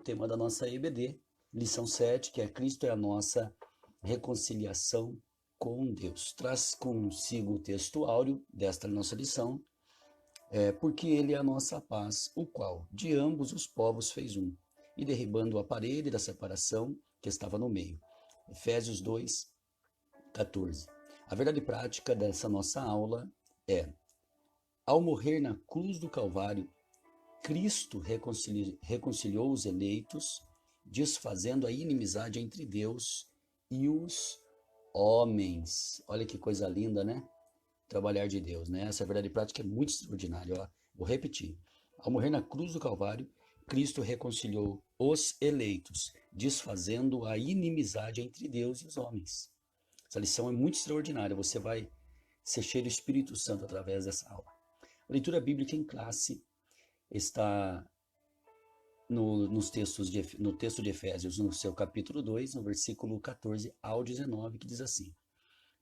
tema da nossa EBD, lição 7, que é Cristo é a nossa reconciliação com Deus. Traz consigo o texto áureo desta nossa lição, porque ele é a nossa paz, o qual de ambos os povos fez um, e derribando a parede da separação que estava no meio. Efésios 2, 14. A verdade prática dessa nossa aula é: ao morrer na cruz do Calvário, Cristo reconciliou os eleitos, desfazendo a inimizade entre Deus e os homens. Olha que coisa linda, né? Trabalhar de Deus, né? Essa verdade prática é muito extraordinária, ó. Vou repetir. Ao morrer na cruz do Calvário, Cristo reconciliou os eleitos, desfazendo a inimizade entre Deus e os homens. Essa lição é muito extraordinária. Você vai ser cheio do Espírito Santo através dessa aula. A leitura bíblica em classe está no texto de Efésios, no seu capítulo 2, no versículo 14 ao 19, que diz assim: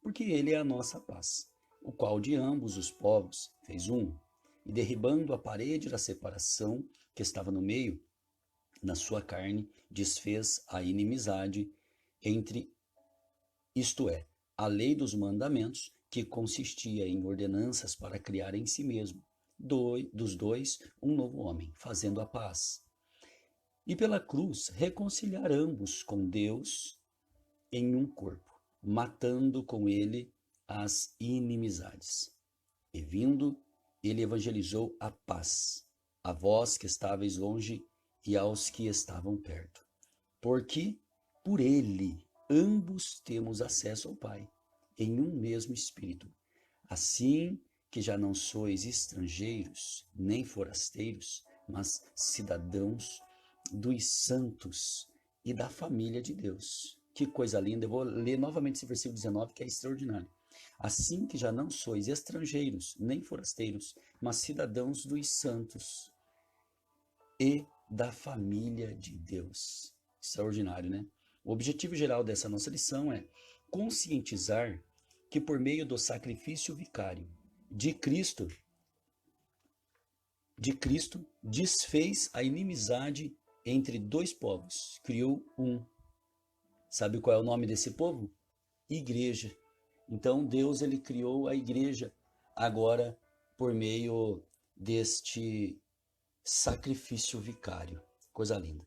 porque ele é a nossa paz, o qual de ambos os povos fez um, e derribando a parede da separação que estava no meio, na sua carne, desfez a inimizade entre, isto é, a lei dos mandamentos, que consistia em ordenanças para criar em si mesmo, dos dois, um novo homem, fazendo a paz. E pela cruz reconciliar ambos com Deus em um corpo, matando com ele as inimizades. E vindo, ele evangelizou a paz, a vós que estáveis longe e aos que estavam perto. Porque por ele ambos temos acesso ao Pai, em um mesmo Espírito. Assim que já não sois estrangeiros, nem forasteiros, mas cidadãos dos santos e da família de Deus. Que coisa linda! Eu vou ler novamente esse versículo 19, que é extraordinário. Assim que já não sois estrangeiros, nem forasteiros, mas cidadãos dos santos e da família de Deus. Extraordinário, né? O objetivo geral dessa nossa lição é conscientizar que por meio do sacrifício vicário de Cristo desfez a inimizade entre dois povos, criou um. Sabe qual é o nome desse povo? Igreja. Então Deus ele criou a igreja agora por meio deste sacrifício vicário. Coisa linda.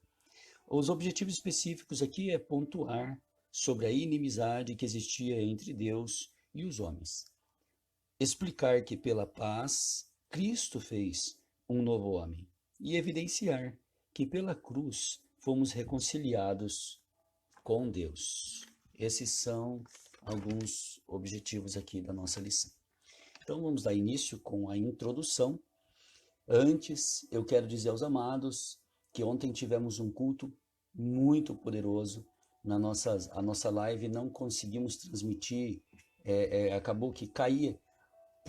Os objetivos específicos aqui é pontuar sobre a inimizade que existia entre Deus e os homens. Explicar que pela paz Cristo fez um novo homem e evidenciar que pela cruz fomos reconciliados com Deus. Esses são alguns objetivos aqui da nossa lição. Então vamos dar início com a introdução. Antes, eu quero dizer aos amados que ontem tivemos um culto muito poderoso. A nossa live não conseguimos transmitir, acabou que caía.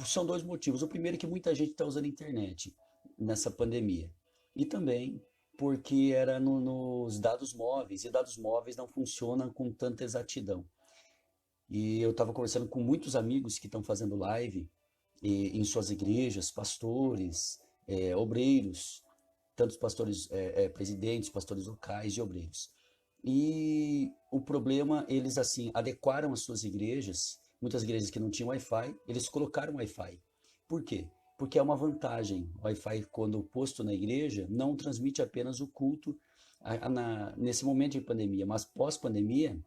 São dois motivos. O primeiro é que muita gente está usando a internet nessa pandemia. E também porque era nos dados móveis, e dados móveis não funcionam com tanta exatidão. E eu estava conversando com muitos amigos que estão fazendo live em suas igrejas, pastores, obreiros, tantos pastores, presidentes, pastores locais e obreiros. E o problema, eles assim, adequaram as suas igrejas, muitas igrejas que não tinham Wi-Fi, eles colocaram Wi-Fi. Por quê? Porque é uma vantagem. O Wi-Fi, quando posto na igreja, não transmite apenas o culto nesse momento de pandemia, mas pós-pandemia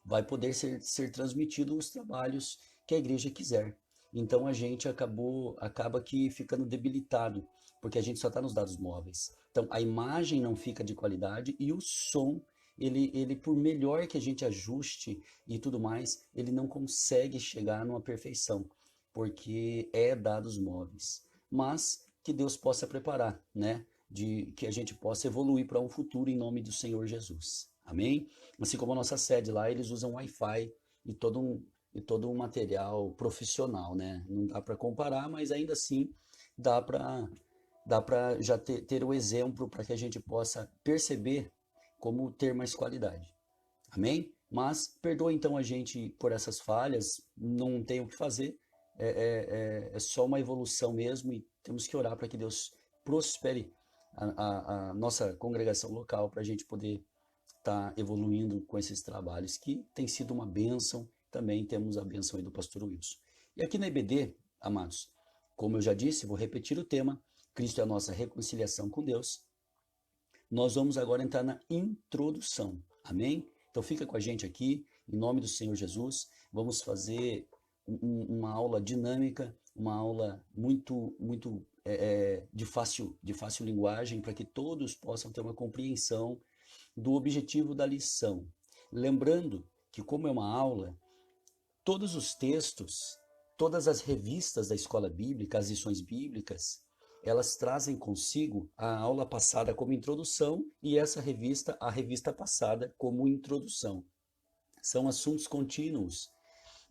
vai poder ser transmitido os trabalhos que a igreja quiser. Então a gente acaba que ficando debilitado, porque a gente só está nos dados móveis. Então a imagem não fica de qualidade e o som, ele por melhor que a gente ajuste e tudo mais, ele não consegue chegar numa perfeição, porque é dados móveis. Mas que Deus possa preparar, né? De que a gente possa evoluir para um futuro em nome do Senhor Jesus. Amém? Assim como a nossa sede lá, eles usam Wi-Fi e todo um material profissional, né? Não dá para comparar, mas ainda assim dá para já ter o exemplo para que a gente possa perceber como ter mais qualidade. Amém? Mas perdoa então a gente por essas falhas, não tem o que fazer, é só uma evolução mesmo e temos que orar para que Deus prospere a nossa congregação local para a gente poder estar evoluindo com esses trabalhos, que tem sido uma bênção. Também temos a bênção aí do pastor Wilson. E aqui na EBD, amados, como eu já disse, vou repetir o tema: Cristo é a nossa reconciliação com Deus. Nós vamos agora entrar na introdução, amém? Então fica com a gente aqui, em nome do Senhor Jesus. Vamos fazer uma aula dinâmica, uma aula muito de fácil linguagem, para que todos possam ter uma compreensão do objetivo da lição. Lembrando que, como é uma aula, todos os textos, todas as revistas da escola bíblica, as lições bíblicas, elas trazem consigo a aula passada como introdução e essa revista, a revista passada, como introdução. São assuntos contínuos.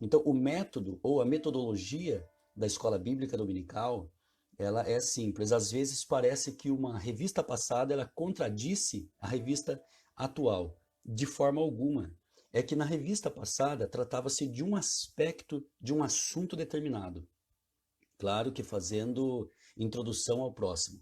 Então, o método ou a metodologia da escola bíblica dominical, ela é simples. Às vezes parece que uma revista passada ela contradisse a revista atual. De forma alguma. É que na revista passada tratava-se de um aspecto de um assunto determinado. Claro que fazendo introdução ao próximo.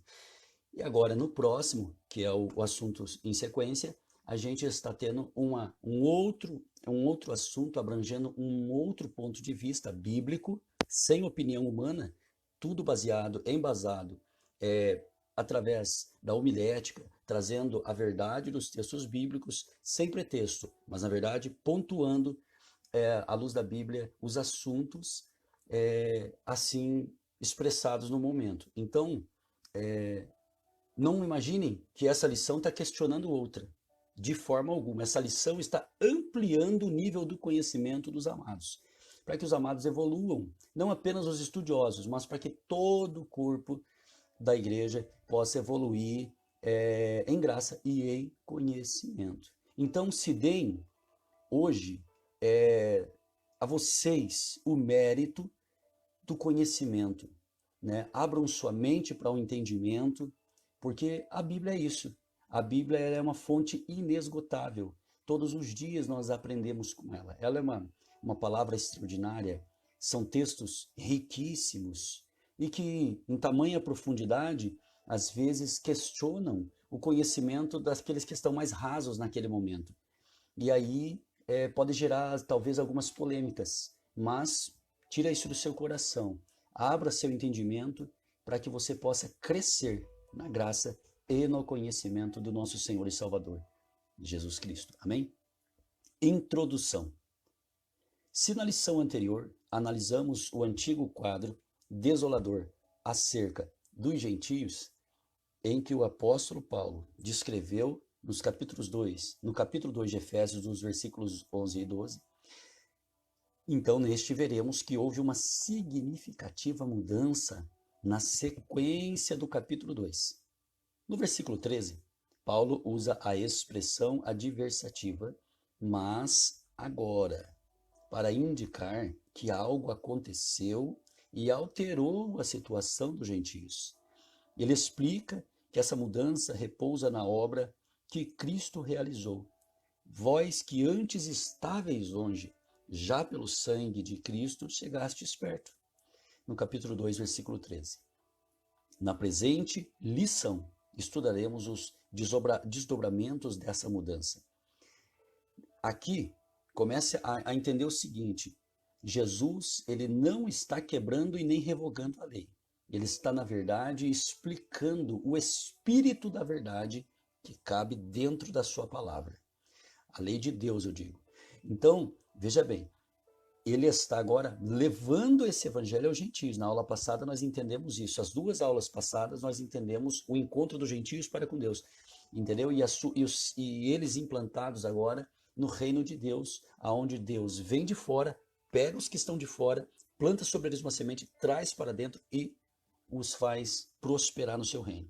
E agora, no próximo, que é o assunto em sequência, a gente está tendo um outro assunto abrangendo um outro ponto de vista bíblico, sem opinião humana, tudo embasado através da homilética, trazendo a verdade dos textos bíblicos, sem pretexto, mas na verdade pontuando à luz da Bíblia os assuntos assim expressados no momento. Então, não imaginem que essa lição está questionando outra, de forma alguma. Essa lição está ampliando o nível do conhecimento dos amados, para que os amados evoluam, não apenas os estudiosos, mas para que todo o corpo da igreja possa evoluir em graça e em conhecimento. Então, se deem hoje a vocês o mérito do conhecimento, né? Abram sua mente para o entendimento, porque a Bíblia é isso. A Bíblia é uma fonte inesgotável. Todos os dias nós aprendemos com ela. Ela é uma palavra extraordinária. São textos riquíssimos e que, em tamanha profundidade, às vezes questionam o conhecimento daqueles que estão mais rasos naquele momento. E aí pode gerar talvez algumas polêmicas, mas tira isso do seu coração. Abra seu entendimento para que você possa crescer na graça e no conhecimento do nosso Senhor e Salvador, Jesus Cristo. Amém? Introdução. Se na lição anterior analisamos o antigo quadro desolador acerca dos gentios, em que o apóstolo Paulo descreveu no capítulo 2 de Efésios, nos versículos 11 e 12, então neste veremos que houve uma significativa mudança na sequência do capítulo 2. No versículo 13, Paulo usa a expressão adversativa, mas agora, para indicar que algo aconteceu e alterou a situação dos gentios. Ele explica que essa mudança repousa na obra que Cristo realizou. Vós que antes estáveis longe, já pelo sangue de Cristo chegastes perto. No capítulo 2, versículo 13. Na presente lição, estudaremos os desdobramentos dessa mudança. Aqui, comece a entender o seguinte: Jesus, ele não está quebrando e nem revogando a lei. Ele está, na verdade, explicando o espírito da verdade que cabe dentro da sua palavra. A lei de Deus, eu digo. Então, veja bem, ele está agora levando esse evangelho aos gentios. Na aula passada nós entendemos isso. As duas aulas passadas nós entendemos o encontro dos gentios para com Deus. Entendeu? E eles implantados agora no reino de Deus, aonde Deus vem de fora, pega os que estão de fora, planta sobre eles uma semente, traz para dentro e os faz prosperar no seu reino.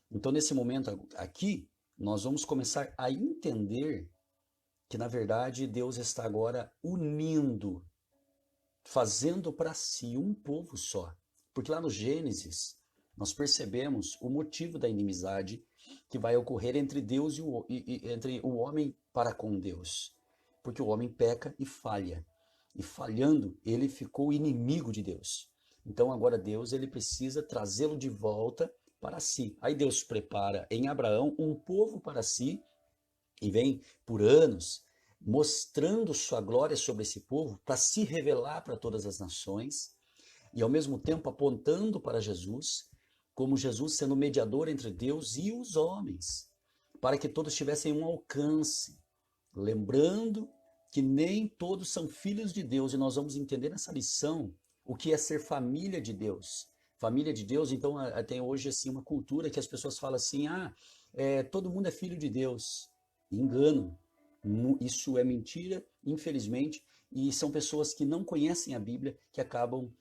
Então, nesse momento aqui, nós vamos começar a entender que, na verdade, Deus está agora unindo, fazendo para si um povo só. Porque lá no Gênesis, nós percebemos o motivo da inimizade que vai ocorrer entre Deus entre o homem para com Deus. Porque o homem peca e falha. E falhando, ele ficou inimigo de Deus. Então agora Deus ele precisa trazê-lo de volta para si. Aí Deus prepara em Abraão um povo para si e vem por anos mostrando sua glória sobre esse povo para se revelar para todas as nações e ao mesmo tempo apontando para Jesus, como Jesus sendo mediador entre Deus e os homens, para que todos tivessem um alcance. Lembrando que nem todos são filhos de Deus, e nós vamos entender nessa lição o que é ser família de Deus. Família de Deus, então, tem hoje assim uma cultura que as pessoas falam assim, todo mundo é filho de Deus. Engano. Isso é mentira, infelizmente, e são pessoas que não conhecem a Bíblia que acabam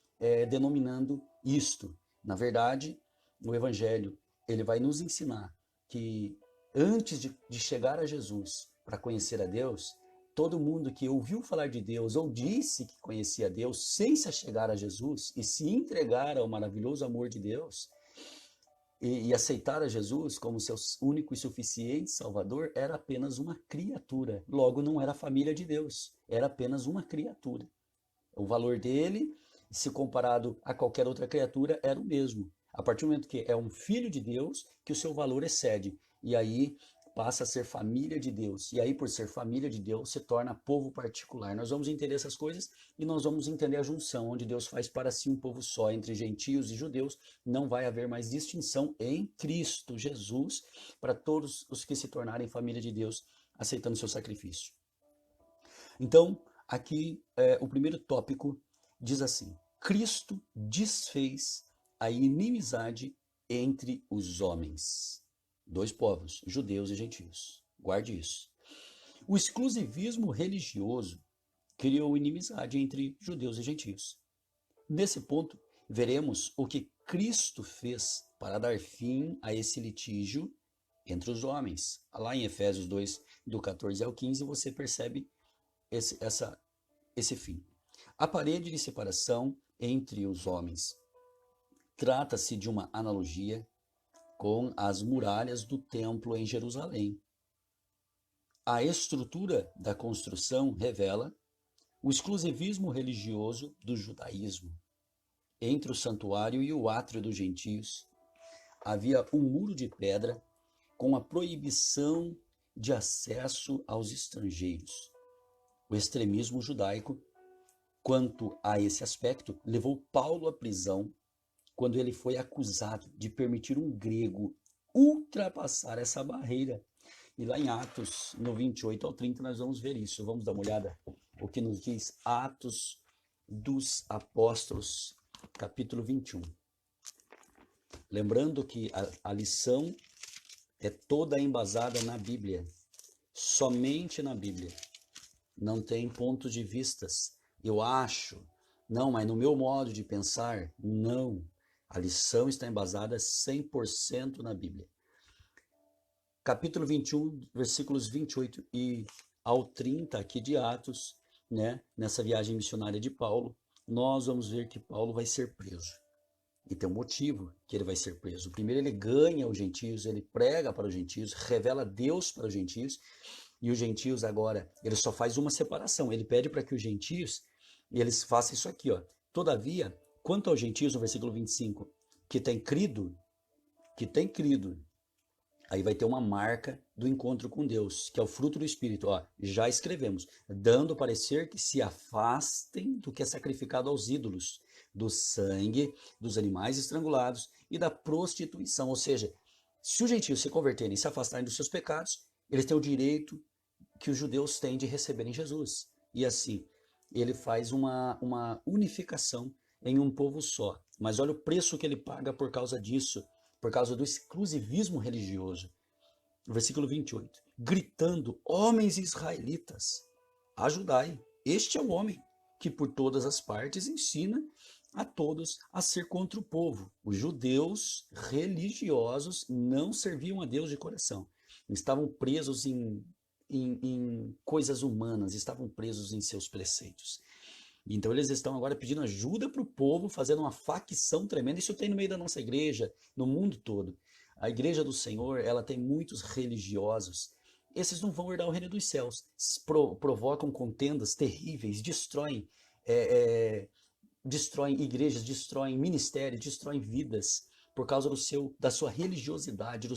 denominando isto. Na verdade, o Evangelho, ele vai nos ensinar que antes de chegar a Jesus para conhecer a Deus, todo mundo que ouviu falar de Deus ou disse que conhecia a Deus sem se achegar a Jesus e se entregar ao maravilhoso amor de Deus e aceitar a Jesus como seu único e suficiente Salvador, era apenas uma criatura. Logo, não era a família de Deus, era apenas uma criatura. O valor dele, se comparado a qualquer outra criatura, era o mesmo. A partir do momento que é um filho de Deus, que o seu valor excede. E aí passa a ser família de Deus. E aí, por ser família de Deus, se torna povo particular. Nós vamos entender essas coisas e nós vamos entender a junção, onde Deus faz para si um povo só, entre gentios e judeus. Não vai haver mais distinção em Cristo Jesus para todos os que se tornarem família de Deus, aceitando seu sacrifício. Então, aqui o primeiro tópico diz assim: Cristo desfez a inimizade entre os homens. Dois povos, judeus e gentios. Guarde isso. O exclusivismo religioso criou inimizade entre judeus e gentios. Nesse ponto, veremos o que Cristo fez para dar fim a esse litígio entre os homens. Lá em Efésios 2, do 14 ao 15, você percebe esse fim. A parede de separação entre os homens. Trata-se de uma analogia com as muralhas do templo em Jerusalém. A estrutura da construção revela o exclusivismo religioso do judaísmo. Entre o santuário e o átrio dos gentios havia um muro de pedra com a proibição de acesso aos estrangeiros. O extremismo judaico, quanto a esse aspecto, levou Paulo à prisão quando ele foi acusado de permitir um grego ultrapassar essa barreira. E lá em Atos, no 28 ao 30, nós vamos ver isso. Vamos dar uma olhada o que nos diz Atos dos Apóstolos, capítulo 21. Lembrando que a lição é toda embasada na Bíblia, somente na Bíblia. Não tem pontos de vistas. Eu acho, não, mas no meu modo de pensar, não. A lição está embasada 100% na Bíblia. Capítulo 21, versículos 28 ao 30 aqui de Atos, né? Nessa viagem missionária de Paulo, nós vamos ver que Paulo vai ser preso. E tem um motivo que ele vai ser preso. Primeiro, ele ganha os gentios, ele prega para os gentios, revela Deus para os gentios, e os gentios agora, ele só faz uma separação. Ele pede para que os gentios, eles façam isso aqui, ó. Todavia, quanto aos gentios, no versículo 25, que tem crido, aí vai ter uma marca do encontro com Deus, que é o fruto do Espírito. Ó, já escrevemos, dando parecer que se afastem do que é sacrificado aos ídolos, do sangue, dos animais estrangulados e da prostituição. Ou seja, se os gentios se converterem e se afastarem dos seus pecados, eles têm o direito que os judeus têm de receberem Jesus. E assim, ele faz uma unificação em um povo só. Mas olha o preço que ele paga por causa disso, por causa do exclusivismo religioso. Versículo 28. Gritando: homens israelitas, ajudai. Este é o homem que por todas as partes ensina a todos a ser contra o povo. Os judeus religiosos não serviam a Deus de coração. Estavam presos em coisas humanas, estavam presos em seus preceitos. Então eles estão agora pedindo ajuda para o povo, fazendo uma facção tremenda. Isso tem no meio da nossa igreja, no mundo todo. A igreja do Senhor, ela tem muitos religiosos. Esses não vão herdar o reino dos céus. Provocam contendas terríveis, destroem igrejas, destroem ministérios, destroem vidas. por causa da sua religiosidade.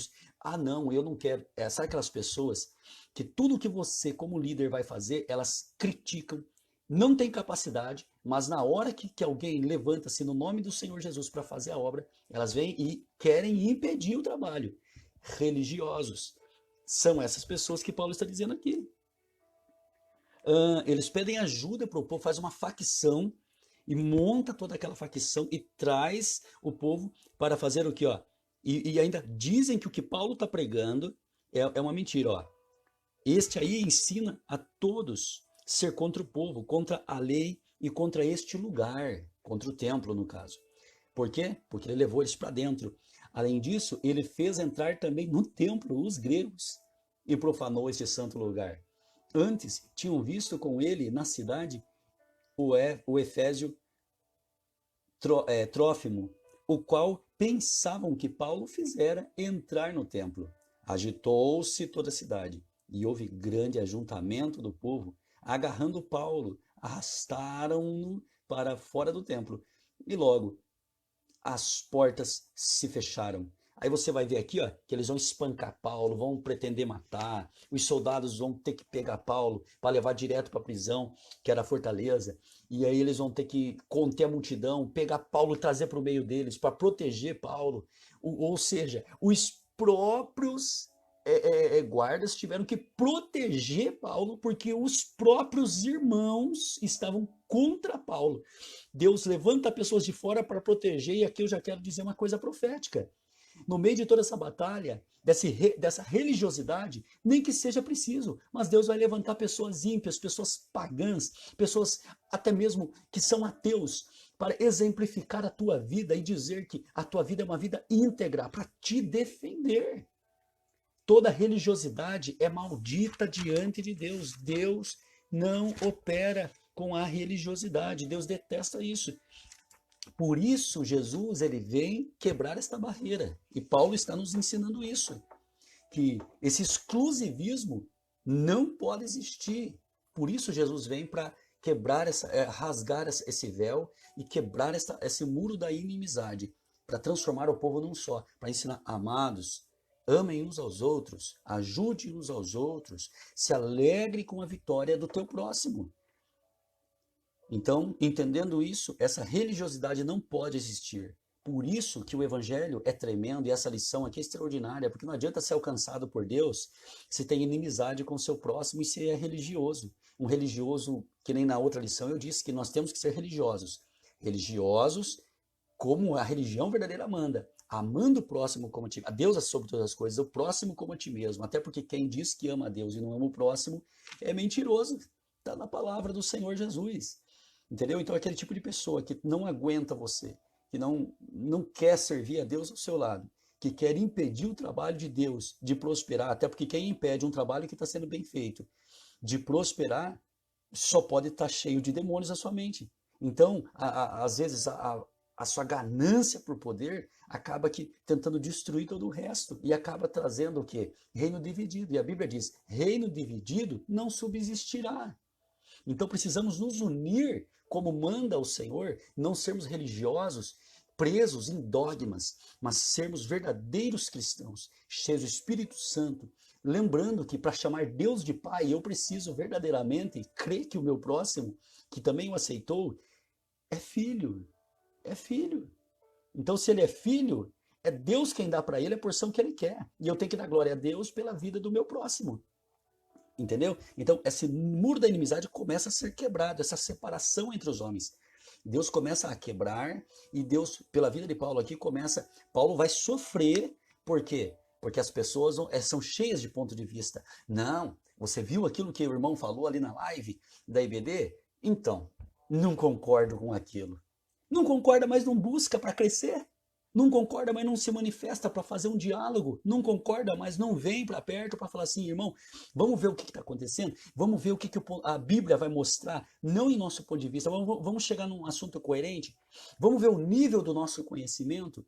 Não, eu não quero. Sabe aquelas pessoas que tudo que você, como líder, vai fazer, elas criticam, não tem capacidade, mas na hora que alguém levanta-se no nome do Senhor Jesus para fazer a obra, elas vêm e querem impedir o trabalho. Religiosos. São essas pessoas que Paulo está dizendo aqui. Eles pedem ajuda para o povo, faz uma facção e monta toda aquela facção e traz o povo para fazer o que, ó? E ainda dizem que o que Paulo está pregando é uma mentira, ó. Este aí ensina a todos ser contra o povo, contra a lei e contra este lugar, contra o templo, no caso. Por quê? Porque ele levou eles para dentro. Além disso, ele fez entrar também no templo os gregos e profanou este santo lugar. Antes, tinham visto com ele na cidade o efésio Trófimo, o qual pensavam que Paulo fizera entrar no templo. Agitou-se toda a cidade e houve grande ajuntamento do povo, agarrando Paulo, arrastaram-no para fora do templo. E logo as portas se fecharam. Aí você vai ver aqui, ó, que eles vão espancar Paulo, vão pretender matar. Os soldados vão ter que pegar Paulo para levar direto para a prisão, que era a fortaleza. E aí eles vão ter que conter a multidão, pegar Paulo e trazer para o meio deles para proteger Paulo. Ou seja, os próprios guardas tiveram que proteger Paulo porque os próprios irmãos estavam contra Paulo. Deus levanta pessoas de fora para proteger, e aqui eu já quero dizer uma coisa profética. No meio de toda essa batalha, dessa religiosidade, nem que seja preciso, mas Deus vai levantar pessoas ímpias, pessoas pagãs, pessoas até mesmo que são ateus, para exemplificar a tua vida e dizer que a tua vida é uma vida íntegra, para te defender. Toda religiosidade é maldita diante de Deus. Deus não opera com a religiosidade. Deus detesta isso. Por isso, Jesus ele vem quebrar esta barreira. E Paulo está nos ensinando isso. Que esse exclusivismo não pode existir. Por isso, Jesus vem para quebrar rasgar esse véu e quebrar esse muro da inimizade. Para transformar o povo num só. Para ensinar, amados, amem uns aos outros, ajude uns aos outros, se alegre com a vitória do teu próximo. Então, entendendo isso, essa religiosidade não pode existir. Por isso que o evangelho é tremendo e essa lição aqui é extraordinária, porque não adianta ser alcançado por Deus se tem inimizade com o seu próximo e se é religioso. Um religioso, que nem na outra lição eu disse que nós temos que ser religiosos. Religiosos como a religião verdadeira manda. Amando o próximo como a ti. A Deus é sobre todas as coisas, o próximo como a ti mesmo. Até porque quem diz que ama a Deus e não ama o próximo é mentiroso. Está na palavra do Senhor Jesus. Entendeu? Então aquele tipo de pessoa que não aguenta você, que não quer servir a Deus ao seu lado, que quer impedir o trabalho de Deus de prosperar, até porque quem impede um trabalho que está sendo bem feito de prosperar, só pode estar cheio de demônios na sua mente. Então, às vezes, a sua ganância por poder acaba tentando destruir todo o resto e acaba trazendo o quê? Reino dividido. E a Bíblia diz, reino dividido não subsistirá. Então precisamos nos unir como manda o Senhor, não sermos religiosos, presos em dogmas, mas sermos verdadeiros cristãos, cheios do Espírito Santo, lembrando que para chamar Deus de Pai, eu preciso verdadeiramente crer que o meu próximo, que também o aceitou, é filho. É filho. Então, se ele é filho, é Deus quem dá para ele a porção que ele quer. E eu tenho que dar glória a Deus pela vida do meu próximo. Entendeu? Então, esse muro da inimizade começa a ser quebrado, essa separação entre os homens. Deus começa a quebrar e Deus, pela vida de Paulo aqui, Paulo vai sofrer, por quê? Porque as pessoas são cheias de ponto de vista. Não, você viu aquilo que o irmão falou ali na live da IBD? Então, não concordo com aquilo. Não concorda, mas não busca para crescer. Não concorda, mas não se manifesta para fazer um diálogo. Não concorda, mas não vem para perto para falar assim, irmão, vamos ver o que está acontecendo? Vamos ver o que a Bíblia vai mostrar, não em nosso ponto de vista. Vamos chegar num assunto coerente? Vamos ver o nível do nosso conhecimento?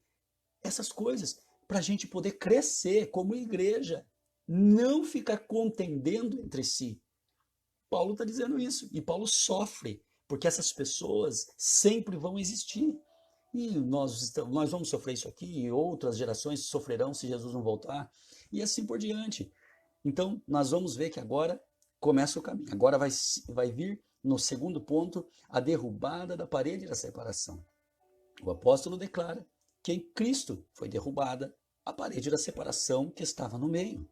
Essas coisas, para a gente poder crescer como igreja. Não ficar contendendo entre si. Paulo está dizendo isso. E Paulo sofre, porque essas pessoas sempre vão existir. e nós vamos sofrer isso aqui, e outras gerações sofrerão se Jesus não voltar, e assim por diante. Então, nós vamos ver que agora começa o caminho. Agora vai vir, no segundo ponto, a derrubada da parede da separação. O apóstolo declara que em Cristo foi derrubada a parede da separação que estava no meio.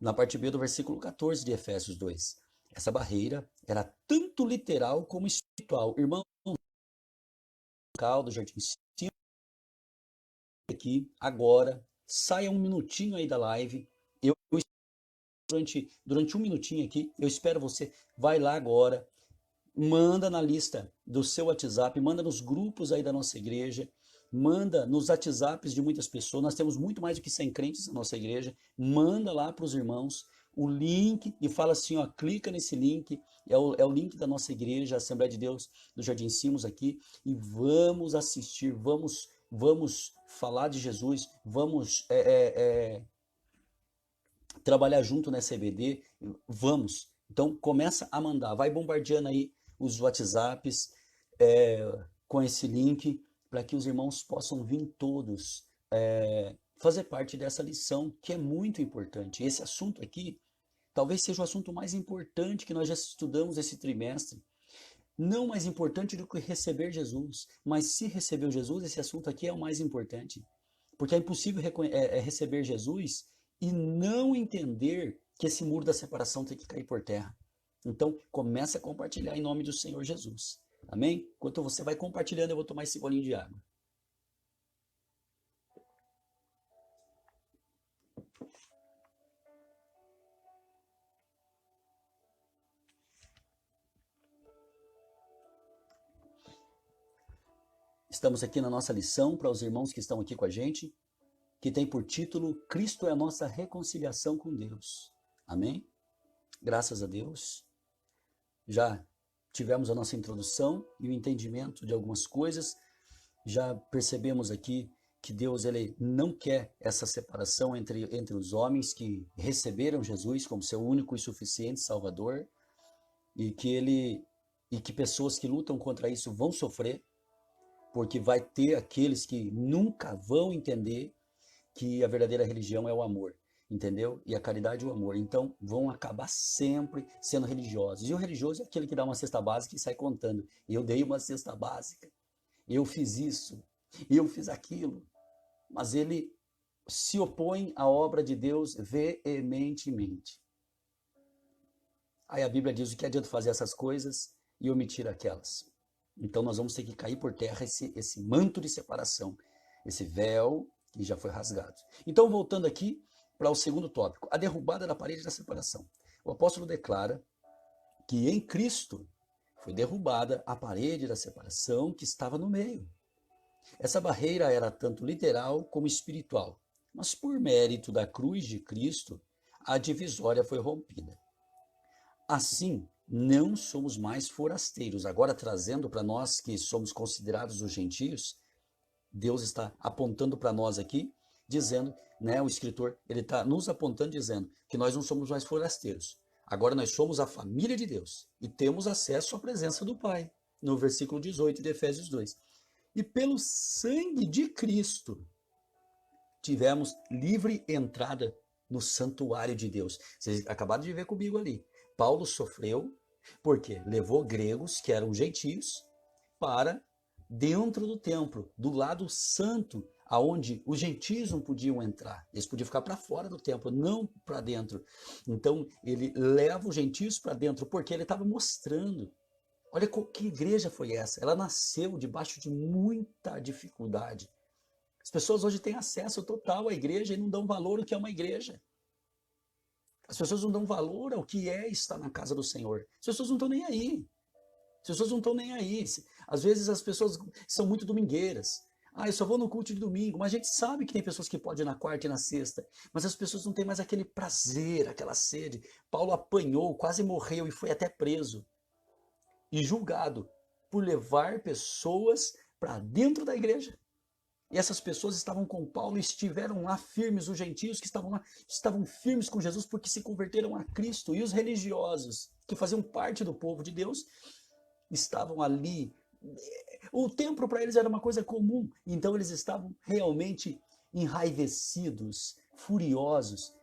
Na parte B do versículo 14 de Efésios 2. Essa barreira era tanto literal como espiritual. Irmão, do Jardim Cima, aqui, agora, saia um minutinho aí da live. Eu durante um minutinho aqui, eu espero você. Vai lá agora, manda na lista do seu WhatsApp, manda nos grupos aí da nossa igreja, manda nos WhatsApps de muitas pessoas. Nós temos muito mais do que 100 crentes na nossa igreja. Manda lá para os irmãos o link e fala assim, ó, clica nesse link, é o link da nossa igreja, Assembleia de Deus do Jardim Simos aqui, e vamos assistir, vamos falar de Jesus, vamos trabalhar junto nessa EBD, vamos. Então começa a mandar, vai bombardeando aí os WhatsApps com esse link, para que os irmãos possam vir todos fazer parte dessa lição, que é muito importante. Esse assunto aqui, talvez seja o assunto mais importante que nós já estudamos esse trimestre. Não mais importante do que receber Jesus, mas se recebeu Jesus, esse assunto aqui é o mais importante. Porque é impossível receber Jesus e não entender que esse muro da separação tem que cair por terra. Então, comece a compartilhar em nome do Senhor Jesus. Amém? Enquanto você vai compartilhando, eu vou tomar esse golinho de água. Estamos aqui na nossa lição para os irmãos que estão aqui com a gente, que tem por título Cristo é a nossa reconciliação com Deus. Amém? Graças a Deus. Já tivemos a nossa introdução e o entendimento de algumas coisas. Já percebemos aqui que Deus ele não quer essa separação entre os homens que receberam Jesus como seu único e suficiente Salvador, e que pessoas que lutam contra isso vão sofrer, porque vai ter aqueles que nunca vão entender que a verdadeira religião é o amor, entendeu? E a caridade é o amor. Então vão acabar sempre sendo religiosos. E o religioso é aquele que dá uma cesta básica e sai contando. Eu dei uma cesta básica, eu fiz isso, eu fiz aquilo. Mas ele se opõe à obra de Deus veementemente. Aí a Bíblia diz o que adianta fazer essas coisas e omitir aquelas. Então nós vamos ter que cair por terra esse manto de separação, esse véu que já foi rasgado. Então, voltando aqui para o segundo tópico, a derrubada da parede da separação. O apóstolo declara que em Cristo foi derrubada a parede da separação que estava no meio. Essa barreira era tanto literal como espiritual, mas por mérito da cruz de Cristo, a divisória foi rompida. Assim, não somos mais forasteiros. Agora, trazendo para nós que somos considerados os gentios, Deus está apontando para nós aqui, dizendo, né, o escritor, ele está nos apontando, dizendo que nós não somos mais forasteiros. Agora nós somos a família de Deus e temos acesso à presença do Pai, no versículo 18 de Efésios 2. E pelo sangue de Cristo, tivemos livre entrada no santuário de Deus. Vocês acabaram de ver comigo ali. Paulo sofreu porque levou gregos, que eram gentios, para dentro do templo, do lado santo, aonde os gentios não podiam entrar. Eles podiam ficar para fora do templo, não para dentro. Então, ele leva os gentios para dentro, porque ele estava mostrando. Olha que igreja foi essa. Ela nasceu debaixo de muita dificuldade. As pessoas hoje têm acesso total à igreja e não dão valor ao que é uma igreja. As pessoas não dão valor ao que é estar na casa do Senhor. As pessoas não estão nem aí. As pessoas não estão nem aí. Às vezes as pessoas são muito domingueiras. Ah, eu só vou no culto de domingo. Mas a gente sabe que tem pessoas que podem ir na quarta e na sexta. Mas as pessoas não têm mais aquele prazer, aquela sede. Paulo apanhou, quase morreu e foi até preso. E julgado por levar pessoas para dentro da igreja. E essas pessoas estavam com Paulo e estiveram lá firmes. Os gentios que estavam lá estavam firmes com Jesus porque se converteram a Cristo. E os religiosos, que faziam parte do povo de Deus, estavam ali O templo para eles era uma coisa comum, então eles estavam realmente enraivecidos, furiosos,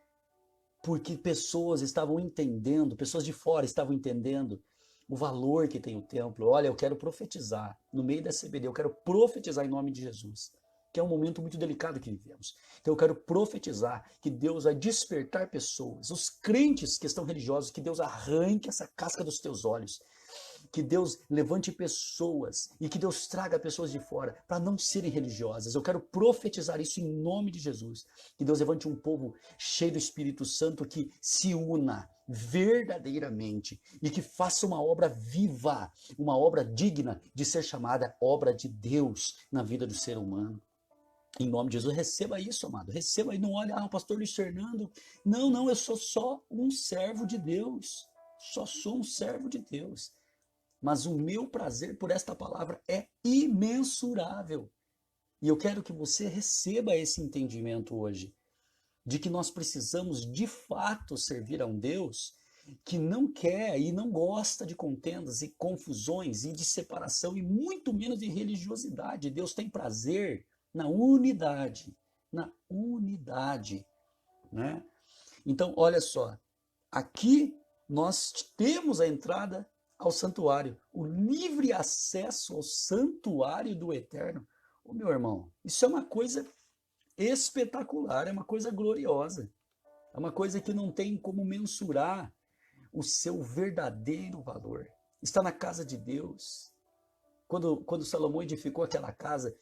porque pessoas estavam entendendo, pessoas de fora estavam entendendo o valor que tem o templo. Olha, eu quero profetizar no meio da CBD, eu quero profetizar em nome de Jesus, que é um momento muito delicado que vivemos. Então eu quero profetizar que Deus vai despertar pessoas, os crentes que estão religiosos, que Deus arranque essa casca dos teus olhos, que Deus levante pessoas e que Deus traga pessoas de fora para não serem religiosas. Eu quero profetizar isso em nome de Jesus. Que Deus levante um povo cheio do Espírito Santo que se una verdadeiramente e que faça uma obra viva, uma obra digna de ser chamada obra de Deus na vida do ser humano. Em nome de Jesus, receba isso, amado. Receba e não olhe, o pastor Luiz Fernando. Não, não, eu sou só um servo de Deus. Só sou um servo de Deus. Mas o meu prazer por esta palavra é imensurável. E eu quero que você receba esse entendimento hoje, de que nós precisamos de fato servir a um Deus que não quer e não gosta de contendas e confusões e de separação e muito menos de religiosidade. Deus tem prazer na unidade, né? Então, olha só, aqui nós temos a entrada ao santuário, o livre acesso ao santuário do Eterno. Ô, meu irmão, isso é uma coisa espetacular, é uma coisa gloriosa, é uma coisa que não tem como mensurar o seu verdadeiro valor. Está na casa de Deus. Quando Salomão edificou aquela casa,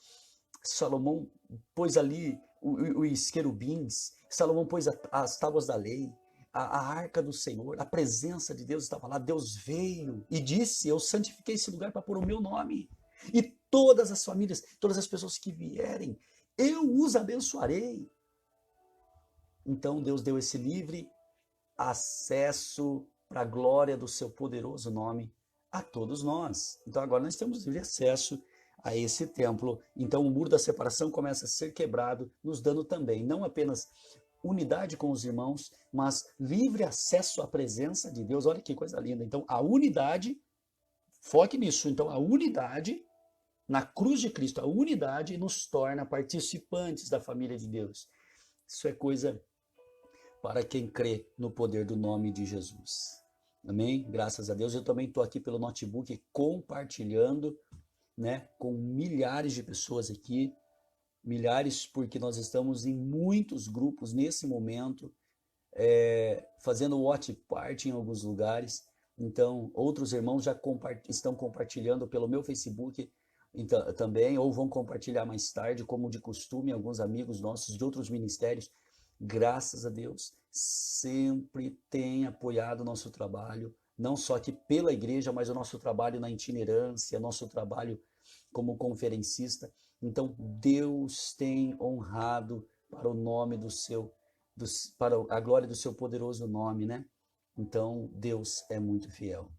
Salomão pôs ali os querubins, Salomão pôs as tábuas da lei, a arca do Senhor, a presença de Deus estava lá. Deus veio e disse: eu santifiquei esse lugar para pôr o meu nome. E todas as famílias, todas as pessoas que vierem, eu os abençoarei. Então Deus deu esse livre acesso para a glória do seu poderoso nome a todos nós. Então agora nós temos livre acesso a esse templo. Então o muro da separação começa a ser quebrado, nos dando também não apenas unidade com os irmãos, mas livre acesso à presença de Deus. Olha que coisa linda. Então a unidade, foque nisso. Então a unidade na cruz de Cristo, a unidade nos torna participantes da família de Deus. Isso é coisa para quem crê no poder do nome de Jesus. Amém? Graças a Deus. Eu também estou aqui pelo notebook compartilhando, né, com milhares de pessoas aqui, milhares porque nós estamos em muitos grupos nesse momento, fazendo watch party em alguns lugares. Então, outros irmãos já estão compartilhando pelo meu Facebook então, também, ou vão compartilhar mais tarde, como de costume, alguns amigos nossos de outros ministérios, graças a Deus, sempre tem apoiado o nosso trabalho, não só aqui pela igreja, mas o nosso trabalho na itinerância, nosso trabalho como conferencista. Então, Deus tem honrado para o nome para a glória do seu poderoso nome, né? Então, Deus é muito fiel.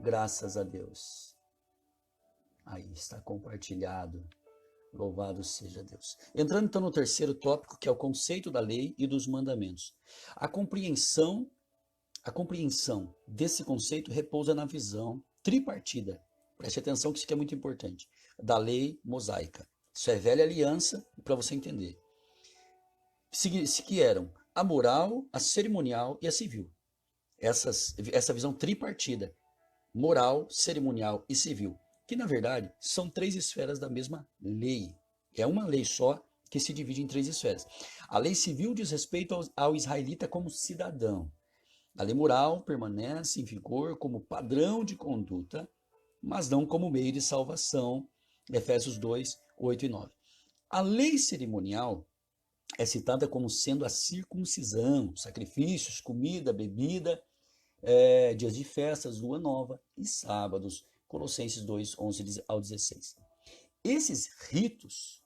Graças a Deus. Aí está compartilhado. Louvado seja Deus. Entrando então no terceiro tópico, que é o conceito da lei e dos mandamentos. A compreensão desse conceito repousa na visão tripartida. Preste atenção que isso aqui é muito importante. Da lei mosaica. Isso é velha aliança, para você entender. Que eram a moral, a cerimonial e a civil. Essa visão tripartida. Moral, cerimonial e civil. Que na verdade são três esferas da mesma lei. É uma lei só que se divide em três esferas. A lei civil diz respeito ao israelita como cidadão. A lei moral permanece em vigor como padrão de conduta, mas não como meio de salvação. Efésios 2, 8 e 9. A lei cerimonial é citada como sendo a circuncisão, sacrifícios, comida, bebida, dias de festas, lua nova e sábados. Colossenses 2, 11 ao 16. Esses ritos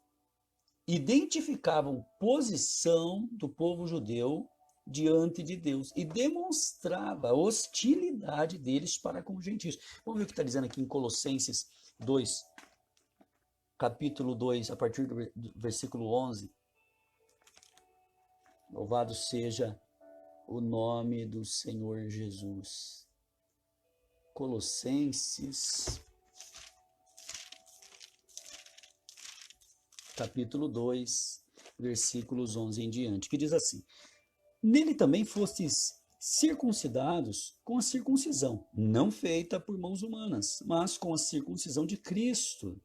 identificavam posição do povo judeu diante de Deus e demonstrava a hostilidade deles para com os gentios. Vamos ver o que está dizendo aqui em Colossenses 2, capítulo 2, a partir do versículo 11. Louvado seja o nome do Senhor Jesus. Colossenses capítulo 2, versículos 11 em diante, que diz assim: Nele também fostes circuncidados com a circuncisão, não feita por mãos humanas, mas com a circuncisão de Cristo.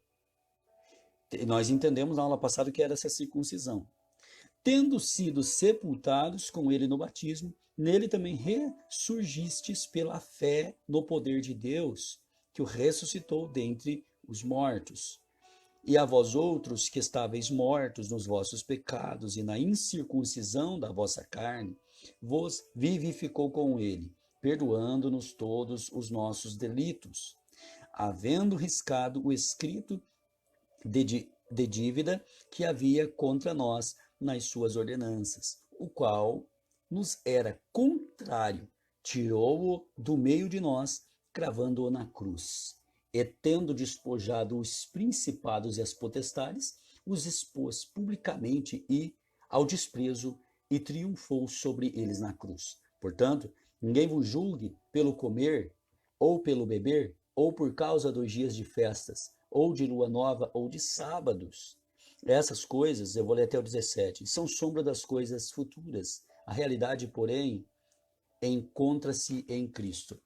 Nós entendemos na aula passada o que era essa circuncisão. Tendo sido sepultados com ele no batismo, nele também ressurgistes pela fé no poder de Deus, que o ressuscitou dentre os mortos. E a vós outros que estáveis mortos nos vossos pecados e na incircuncisão da vossa carne, vos vivificou com ele, perdoando-nos todos os nossos delitos, havendo riscado o escrito de dívida que havia contra nós nas suas ordenanças, o qual nos era contrário, tirou-o do meio de nós, cravando-o na cruz. E tendo despojado os principados e as potestades, os expôs publicamente e ao desprezo e triunfou sobre eles na cruz. Portanto, ninguém vos julgue pelo comer, ou pelo beber, ou por causa dos dias de festas, ou de lua nova, ou de sábados. Essas coisas, eu vou ler até o 17, são sombra das coisas futuras. A realidade, porém, encontra-se em Cristo.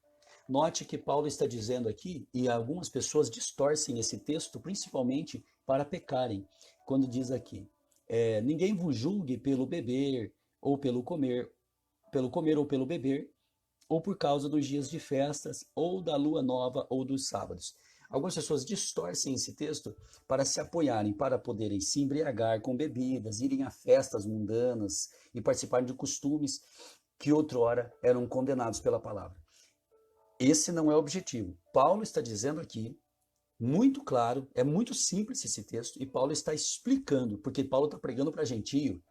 Note que Paulo está dizendo aqui, e algumas pessoas distorcem esse texto, principalmente para pecarem, quando diz aqui, ninguém vos julgue pelo beber, ou pelo comer ou pelo beber, ou por causa dos dias de festas, ou da lua nova, ou dos sábados. Algumas pessoas distorcem esse texto para se apoiarem, para poderem se embriagar com bebidas, irem a festas mundanas e participarem de costumes que outrora eram condenados pela palavra. Esse não é o objetivo. Paulo está dizendo aqui, muito claro, é muito simples esse texto, e Paulo está explicando, porque Paulo está pregando para gentio,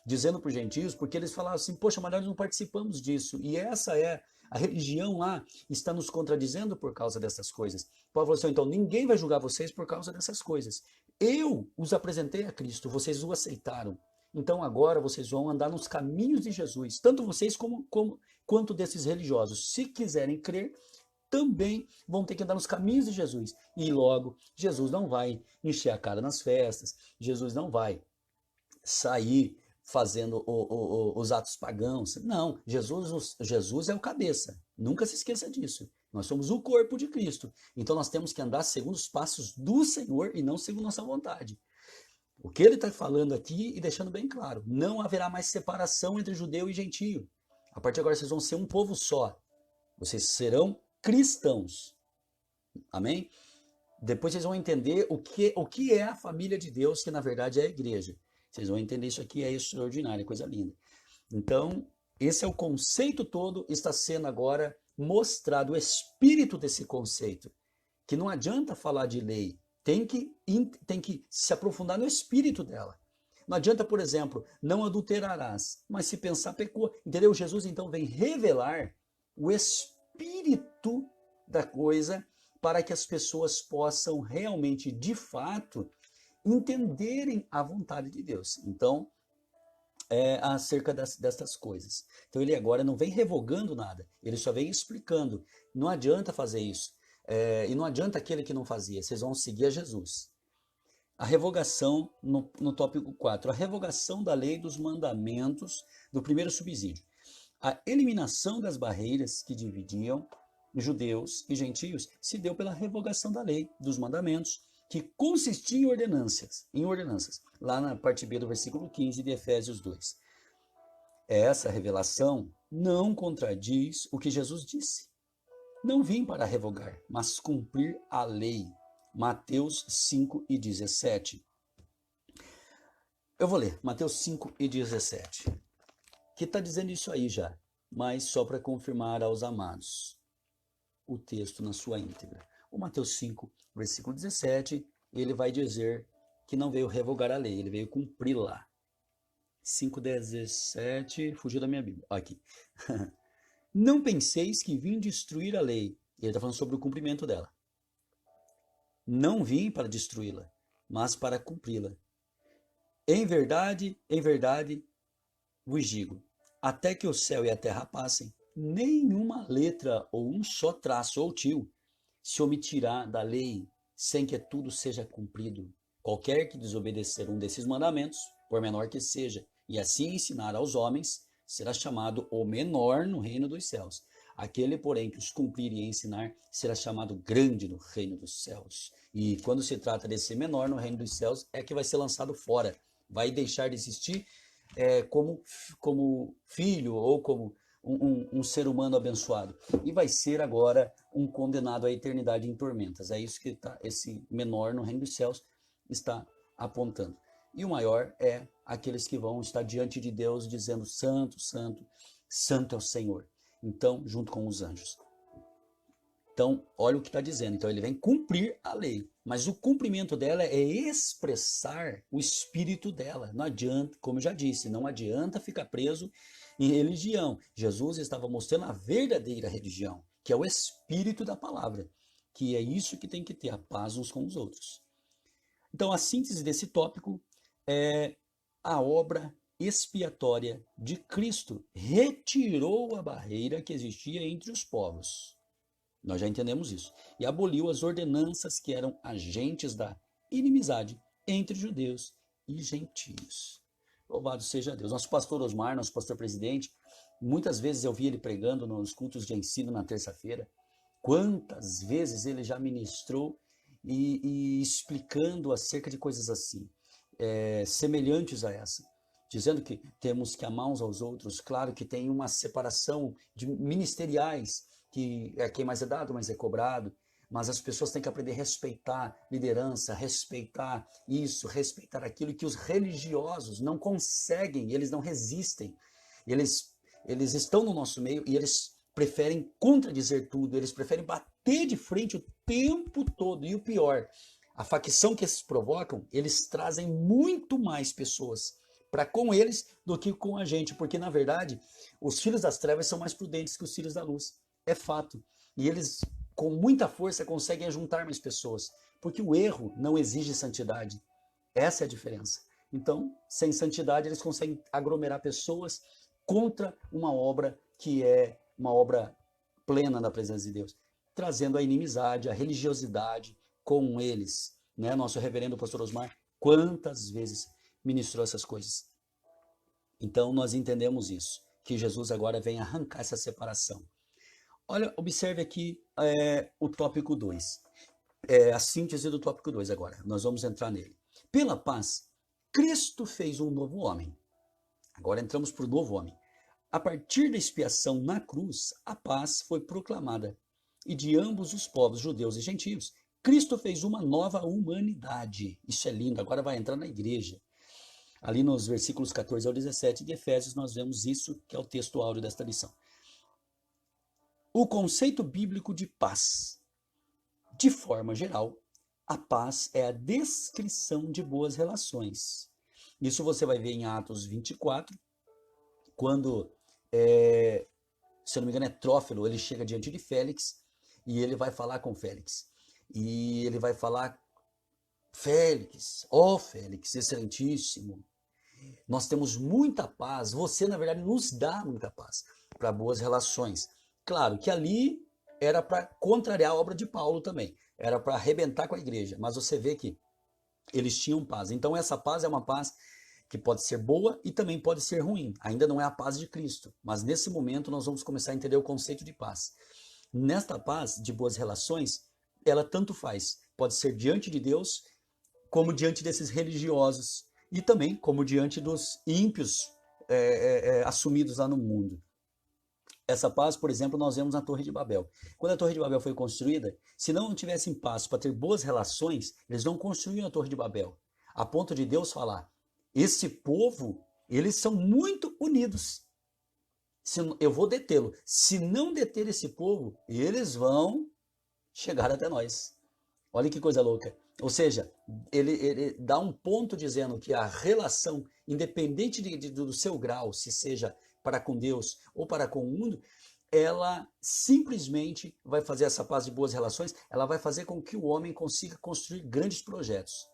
dizendo para os gentios, porque eles falavam assim, poxa, mas nós não participamos disso, e essa é a religião lá, está nos contradizendo por causa dessas coisas. Paulo falou assim, então ninguém vai julgar vocês por causa dessas coisas. Eu os apresentei a Cristo, vocês o aceitaram. Então agora vocês vão andar nos caminhos de Jesus, tanto vocês quanto desses religiosos. Se quiserem crer, também vão ter que andar nos caminhos de Jesus. E logo, Jesus não vai encher a cara nas festas, Jesus não vai sair fazendo os atos pagãos. Não, Jesus é o cabeça. Nunca se esqueça disso. Nós somos o corpo de Cristo. Então nós temos que andar segundo os passos do Senhor e não segundo nossa vontade. O que ele está falando aqui e deixando bem claro, não haverá mais separação entre judeu e gentio. A partir de agora vocês vão ser um povo só. Vocês serão cristãos. Amém? Depois vocês vão entender o que é a família de Deus, que na verdade é a igreja. Vocês vão entender isso aqui, é extraordinário, é coisa linda. Então, esse é o conceito todo, está sendo agora mostrado o espírito desse conceito. Que não adianta falar de lei, tem que se aprofundar no espírito dela. Não adianta, por exemplo, não adulterarás, mas se pensar, pecou. Entendeu? Jesus então vem revelar o espírito da coisa para que as pessoas possam realmente, de fato, entenderem a vontade de Deus. Então, acerca destas coisas. Então, ele agora não vem revogando nada, ele só vem explicando. Não adianta fazer isso. E não adianta aquele que não fazia, vocês vão seguir a Jesus. A revogação, no tópico 4, a revogação da lei dos mandamentos do primeiro subsídio. A eliminação das barreiras que dividiam judeus e gentios se deu pela revogação da lei dos mandamentos, que consistia em ordenanças, lá na parte B do versículo 15 de Efésios 2. Essa revelação não contradiz o que Jesus disse. Não vim para revogar, mas cumprir a lei. Mateus 5:17. Eu vou ler, Mateus 5:17. Que está dizendo isso aí já, mas só para confirmar aos amados o texto na sua íntegra. O Mateus 5, versículo 17, ele vai dizer que não veio revogar a lei, ele veio cumpri-la. 5:17, fugiu da minha Bíblia. Aqui. Não penseis que vim destruir a lei. Ele está falando sobre o cumprimento dela. Não vim para destruí-la, mas para cumpri-la. Em verdade, vos digo, até que o céu e a terra passem, nenhuma letra ou um só traço ou tio se omitirá da lei, sem que tudo seja cumprido. Qualquer que desobedecer um desses mandamentos, por menor que seja, e assim ensinar aos homens, será chamado o menor no reino dos céus. Aquele, porém, que os cumprir e ensinar, será chamado grande no reino dos céus. E quando se trata desse menor no reino dos céus, é que vai ser lançado fora, vai deixar de existir como filho ou como um ser humano abençoado. E vai ser agora um condenado à eternidade em tormentas. É isso que esse menor no reino dos céus está apontando. E o maior é aqueles que vão estar diante de Deus dizendo: Santo, Santo, Santo é o Senhor. Então, junto com os anjos. Então, olha o que está dizendo. Então, ele vem cumprir a lei. Mas o cumprimento dela é expressar o espírito dela. Não adianta, como eu já disse, não adianta ficar preso em religião. Jesus estava mostrando a verdadeira religião, que é o espírito da palavra. Que é isso que tem que ter, a paz uns com os outros. Então, a síntese desse tópico é a obra expiatória de Cristo retirou a barreira que existia entre os povos. Nós já entendemos isso. E aboliu as ordenanças que eram agentes da inimizade entre judeus e gentios. Louvado seja Deus. Nosso pastor Osmar, nosso pastor presidente, muitas vezes eu vi ele pregando nos cultos de ensino na terça-feira. Quantas vezes ele já ministrou e explicando acerca de coisas assim, semelhantes a essa. Dizendo que temos que amar uns aos outros. Claro que tem uma separação de ministeriais, que quem mais é dado, mais é cobrado, mas as pessoas têm que aprender a respeitar liderança, respeitar isso, respeitar aquilo, que os religiosos não conseguem, eles não resistem, eles estão no nosso meio e eles preferem contradizer tudo, eles preferem bater de frente o tempo todo, e o pior, a facção que esses provocam, eles trazem muito mais pessoas para com eles do que com a gente, porque na verdade os filhos das trevas são mais prudentes que os filhos da luz. É fato. E eles, com muita força, conseguem juntar mais pessoas. Porque o erro não exige santidade. Essa é a diferença. Então, sem santidade, eles conseguem aglomerar pessoas contra uma obra que é uma obra plena da presença de Deus, trazendo a inimizade, a religiosidade com eles. Né? Nosso reverendo pastor Osmar, quantas vezes ministrou essas coisas. Então, nós entendemos isso, que Jesus agora vem arrancar essa separação. Olha, observe aqui o tópico 2, a síntese do tópico 2 agora, nós vamos entrar nele. Pela paz, Cristo fez um novo homem. Agora entramos para o novo homem. A partir da expiação na cruz, a paz foi proclamada. E de ambos os povos, judeus e gentios, Cristo fez uma nova humanidade. Isso é lindo, agora vai entrar na igreja. Ali nos versículos 14 ao 17 de Efésios, nós vemos isso, que é o texto áureo desta lição. O conceito bíblico de paz. De forma geral, a paz é a descrição de boas relações. Isso você vai ver em Atos 24, quando, se eu não me engano, Trófilo, ele chega diante de Félix e ele vai falar com Félix. E ele vai falar: Félix, Félix, excelentíssimo, nós temos muita paz, você na verdade nos dá muita paz para boas relações. Claro que ali era para contrariar a obra de Paulo também, era para arrebentar com a igreja, mas você vê que eles tinham paz. Então essa paz é uma paz que pode ser boa e também pode ser ruim. Ainda não é a paz de Cristo, mas nesse momento nós vamos começar a entender o conceito de paz. Nesta paz de boas relações, ela tanto faz, pode ser diante de Deus, como diante desses religiosos, e também como diante dos ímpios assumidos lá no mundo. Essa paz, por exemplo, nós vemos na Torre de Babel. Quando a Torre de Babel foi construída, se não tivessem paz para ter boas relações, eles não construíam a Torre de Babel. A ponto de Deus falar: esse povo, eles são muito unidos. Eu vou detê-lo. Se não deter esse povo, eles vão chegar até nós. Olha que coisa louca. Ou seja, ele dá um ponto dizendo que a relação, independente do seu grau, se seja para com Deus ou para com o mundo, ela simplesmente vai fazer essa paz de boas relações, ela vai fazer com que o homem consiga construir grandes projetos.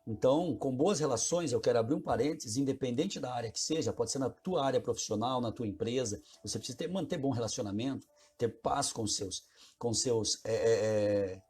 Então, com boas relações, eu quero abrir um parênteses, independente da área que seja, pode ser na tua área profissional, na tua empresa, você precisa manter bom relacionamento, ter paz com seus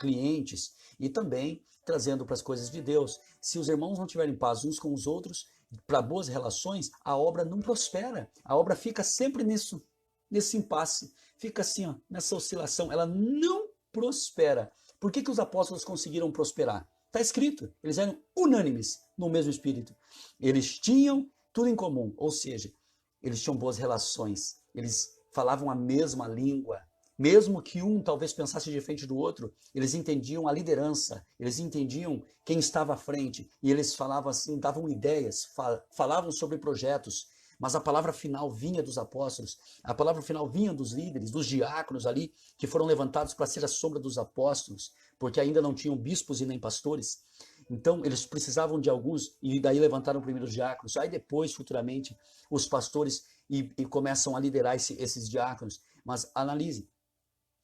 clientes e também trazendo para as coisas de Deus. Se os irmãos não tiverem paz uns com os outros, para boas relações, a obra não prospera. A obra fica sempre nesse impasse, fica assim, ó, nessa oscilação, ela não prospera. Por que os apóstolos conseguiram prosperar? Está escrito, eles eram unânimes no mesmo espírito. Eles tinham tudo em comum, ou seja, eles tinham boas relações, eles falavam a mesma língua. Mesmo que um talvez pensasse diferente do outro, eles entendiam a liderança, eles entendiam quem estava à frente, e eles falavam assim, davam ideias, falavam sobre projetos, mas a palavra final vinha dos apóstolos, a palavra final vinha dos líderes, dos diáconos ali, que foram levantados para ser a sombra dos apóstolos, porque ainda não tinham bispos e nem pastores. Então, eles precisavam de alguns, e daí levantaram primeiro os diáconos. Aí depois, futuramente, os pastores e começam a liderar esses diáconos. Mas analise,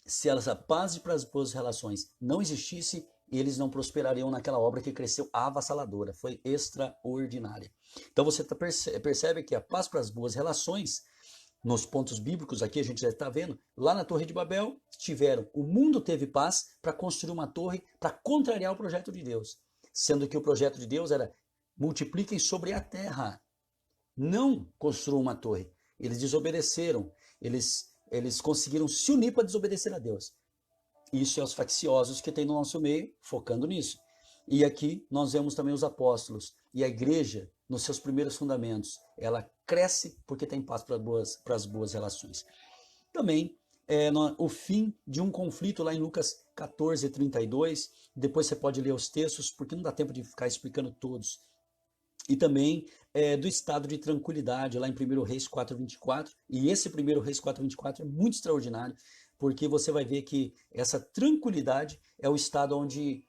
se a paz e as boas relações não existisse, eles não prosperariam naquela obra que cresceu avassaladora, foi extraordinária. Então você percebe que a paz para as boas relações, nos pontos bíblicos aqui a gente já está vendo, lá na Torre de Babel o mundo teve paz para construir uma torre para contrariar o projeto de Deus, sendo que o projeto de Deus era multipliquem sobre a terra, não construam uma torre. Eles desobedeceram, eles conseguiram se unir para desobedecer a Deus. Isso é os facciosos que tem no nosso meio, focando nisso. E aqui nós vemos também os apóstolos. E a igreja, nos seus primeiros fundamentos, ela cresce porque tem paz para as boas relações. Também o fim de um conflito lá em Lucas 14, 32. Depois você pode ler os textos, porque não dá tempo de ficar explicando todos. E também do estado de tranquilidade, lá em 1 Reis 4:24. E esse 1 Reis 4:24 é muito extraordinário, porque você vai ver que essa tranquilidade é o estado de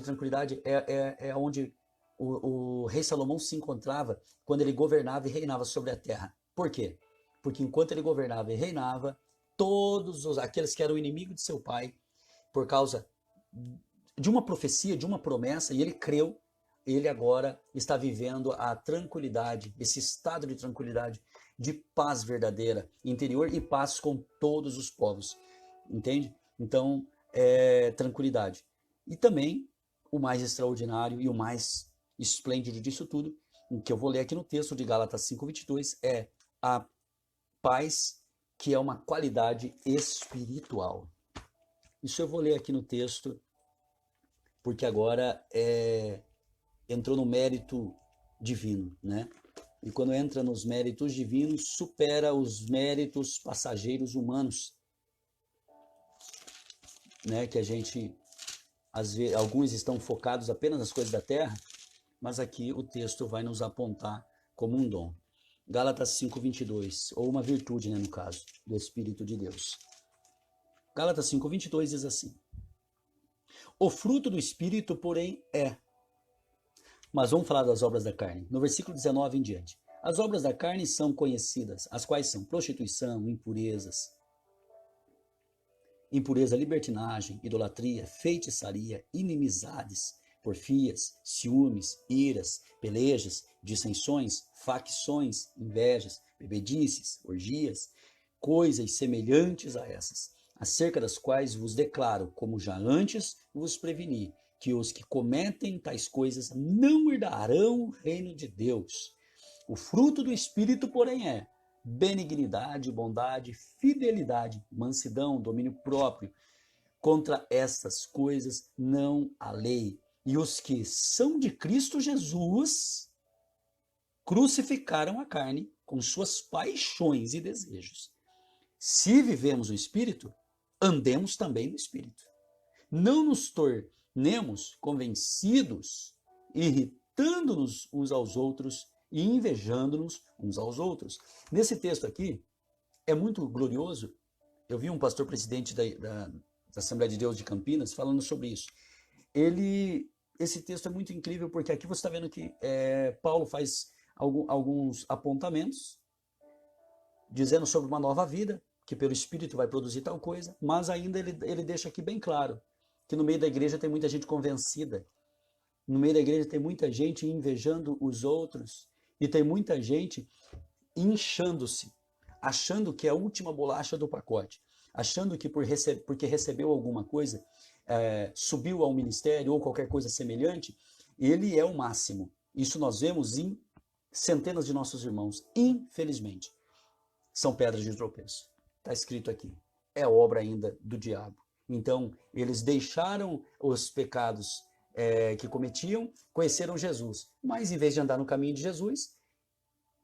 tranquilidade é onde o rei Salomão se encontrava quando ele governava e reinava sobre a terra. Por quê? Porque enquanto ele governava e reinava, todos aqueles que eram inimigos de seu pai, por causa de uma profecia, de uma promessa, e ele creu, ele agora está vivendo a tranquilidade, esse estado de tranquilidade, de paz verdadeira, interior e paz com todos os povos. Entende? Então, tranquilidade. E também, o mais extraordinário e o mais esplêndido disso tudo, que eu vou ler aqui no texto de Gálatas 5:22, é a paz, que é uma qualidade espiritual. Isso eu vou ler aqui no texto, porque agora entrou no mérito divino, né? E quando entra nos méritos divinos, supera os méritos passageiros humanos, né? Que a gente, às vezes, alguns estão focados apenas nas coisas da terra, mas aqui o texto vai nos apontar como um dom. Gálatas 5:22, ou uma virtude, né, no caso, do Espírito de Deus. Gálatas 5:22 diz assim: o fruto do Espírito, porém, Mas vamos falar das obras da carne. No versículo 19 em diante. As obras da carne são conhecidas, as quais são prostituição, impureza, libertinagem, idolatria, feitiçaria, inimizades, porfias, ciúmes, iras, pelejas, dissensões, facções, invejas, bebedices, orgias, coisas semelhantes a essas, acerca das quais vos declaro, como já antes vos preveni, que os que cometem tais coisas não herdarão o reino de Deus. O fruto do Espírito, porém, é benignidade, bondade, fidelidade, mansidão, domínio próprio. Contra estas coisas não há lei. E os que são de Cristo Jesus crucificaram a carne com suas paixões e desejos. Se vivemos no Espírito, andemos também no Espírito. Não nos tornemos convencidos, irritando-nos uns aos outros e invejando-nos uns aos outros. Nesse texto aqui, é muito glorioso. Eu vi um pastor presidente da Assembleia de Deus de Campinas falando sobre isso. Esse texto é muito incrível, porque aqui você está vendo que Paulo faz alguns apontamentos, dizendo sobre uma nova vida, que pelo Espírito vai produzir tal coisa, mas ainda ele deixa aqui bem claro que no meio da igreja tem muita gente convencida, no meio da igreja tem muita gente invejando os outros, e tem muita gente inchando-se, achando que é a última bolacha do pacote, achando que porque recebeu alguma coisa, subiu ao ministério ou qualquer coisa semelhante, ele é o máximo. Isso nós vemos em centenas de nossos irmãos, infelizmente, são pedras de tropeço. Está escrito aqui. É obra ainda do diabo. Então, eles deixaram os pecados que cometiam, conheceram Jesus. Mas, em vez de andar no caminho de Jesus,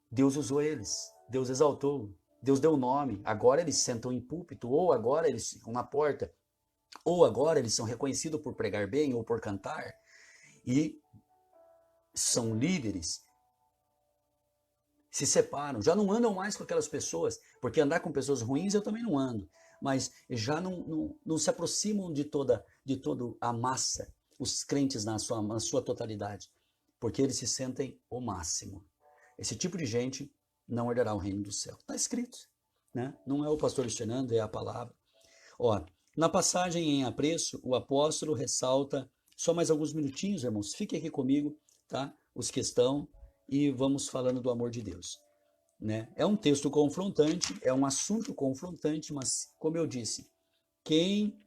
Deus usou eles. Deus exaltou. Deus deu nome. Agora eles sentam em púlpito, ou agora eles ficam na porta, ou agora eles são reconhecidos por pregar bem ou por cantar. E são líderes. Se separam, já não andam mais com aquelas pessoas, porque andar com pessoas ruins eu também não ando, mas já não se aproximam de toda a massa, os crentes na sua totalidade, porque eles se sentem o máximo. Esse tipo de gente não herdará o reino do céu. Está escrito, né? Não é o pastor Fernando, é a palavra. Ó, na passagem em apreço, o apóstolo ressalta, só mais alguns minutinhos, irmãos, fiquem aqui comigo, tá? Os que estão, e vamos falando do amor de Deus, né? É um texto confrontante, é um assunto confrontante, mas, como eu disse, quem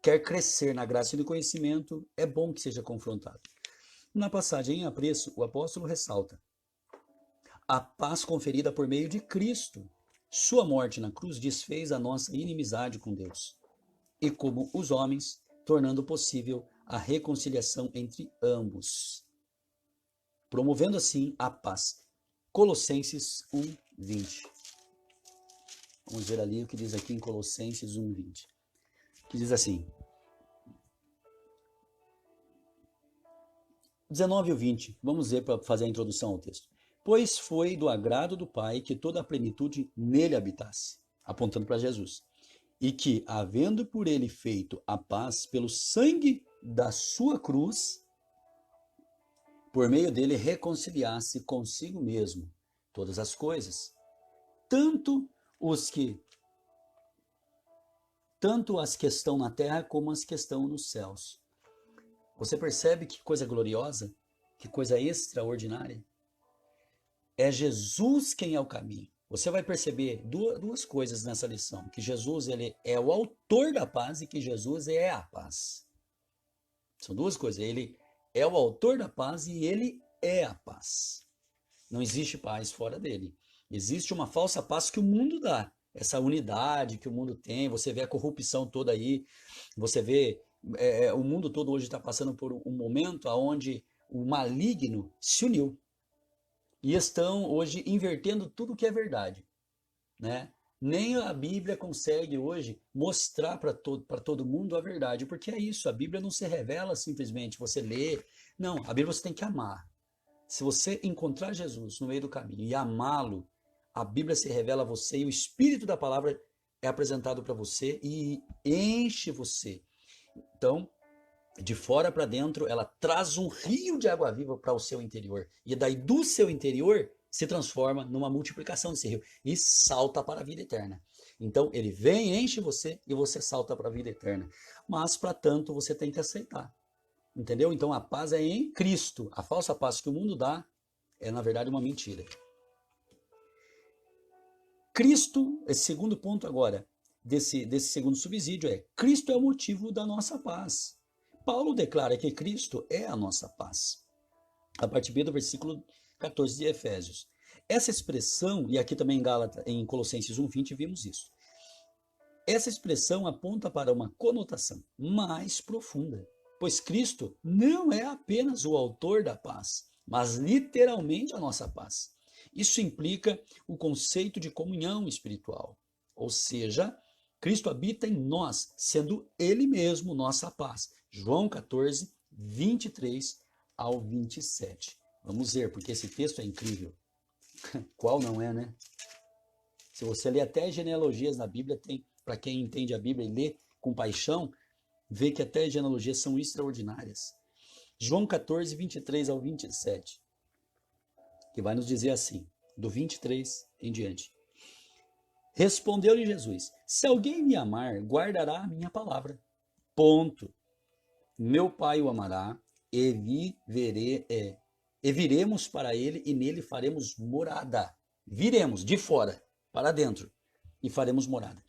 quer crescer na graça e no conhecimento, é bom que seja confrontado. Na passagem em apreço, o apóstolo ressalta a paz conferida por meio de Cristo. Sua morte na cruz desfez a nossa inimizade com Deus, e como os homens, tornando possível a reconciliação entre ambos, promovendo assim a paz. Colossenses 1:20. Vamos ver ali o que diz aqui em Colossenses 1:20. Que diz assim: 19 e 20. Vamos ver para fazer a introdução ao texto. Pois foi do agrado do Pai que toda a plenitude nele habitasse, apontando para Jesus, e que, havendo por ele feito a paz pelo sangue da sua cruz, por meio dele reconciliasse consigo mesmo todas as coisas, tanto as que estão na terra como as que estão nos céus. Você percebe que coisa gloriosa, que coisa extraordinária? É Jesus quem é o caminho. Você vai perceber duas coisas nessa lição, que Jesus ele é o autor da paz e que Jesus é a paz. São duas coisas, ele é o autor da paz e ele é a paz. Não existe paz fora dele. Existe uma falsa paz que o mundo dá. Essa unidade que o mundo tem, você vê a corrupção toda aí, você vê o mundo todo hoje está passando por um momento onde o maligno se uniu. E estão hoje invertendo tudo que é verdade, né? Nem a Bíblia consegue hoje mostrar para todo mundo a verdade, porque é isso, a Bíblia não se revela simplesmente, você lê. Não, a Bíblia você tem que amar. Se você encontrar Jesus no meio do caminho e amá-lo, a Bíblia se revela a você e o Espírito da palavra é apresentado para você e enche você. Então, de fora para dentro, ela traz um rio de água viva para o seu interior. E daí do seu interior se transforma numa multiplicação desse rio e salta para a vida eterna. Então ele vem, enche você e você salta para a vida eterna. Mas para tanto você tem que aceitar. Entendeu? Então a paz é em Cristo. A falsa paz que o mundo dá é na verdade uma mentira. Cristo, esse segundo ponto agora, desse segundo subsídio é: Cristo é o motivo da nossa paz. Paulo declara que Cristo é a nossa paz. A partir do versículo 14 de Efésios. Essa expressão, e aqui também em Colossenses 1:20 vimos isso. Essa expressão aponta para uma conotação mais profunda, pois Cristo não é apenas o autor da paz, mas literalmente a nossa paz. Isso implica o conceito de comunhão espiritual, ou seja, Cristo habita em nós, sendo Ele mesmo nossa paz. João 14, 23 ao 27. Vamos ver, porque esse texto é incrível. Qual não é, né? Se você ler até genealogias na Bíblia, tem, para quem entende a Bíblia e lê com paixão, vê que até genealogias são extraordinárias. João 14, 23 ao 27, que vai nos dizer assim, do 23 em diante. Respondeu-lhe Jesus: se alguém me amar, guardará a minha palavra. Ponto. Meu Pai o amará, e viremos para ele, e nele faremos morada. Viremos de fora para dentro, e faremos morada.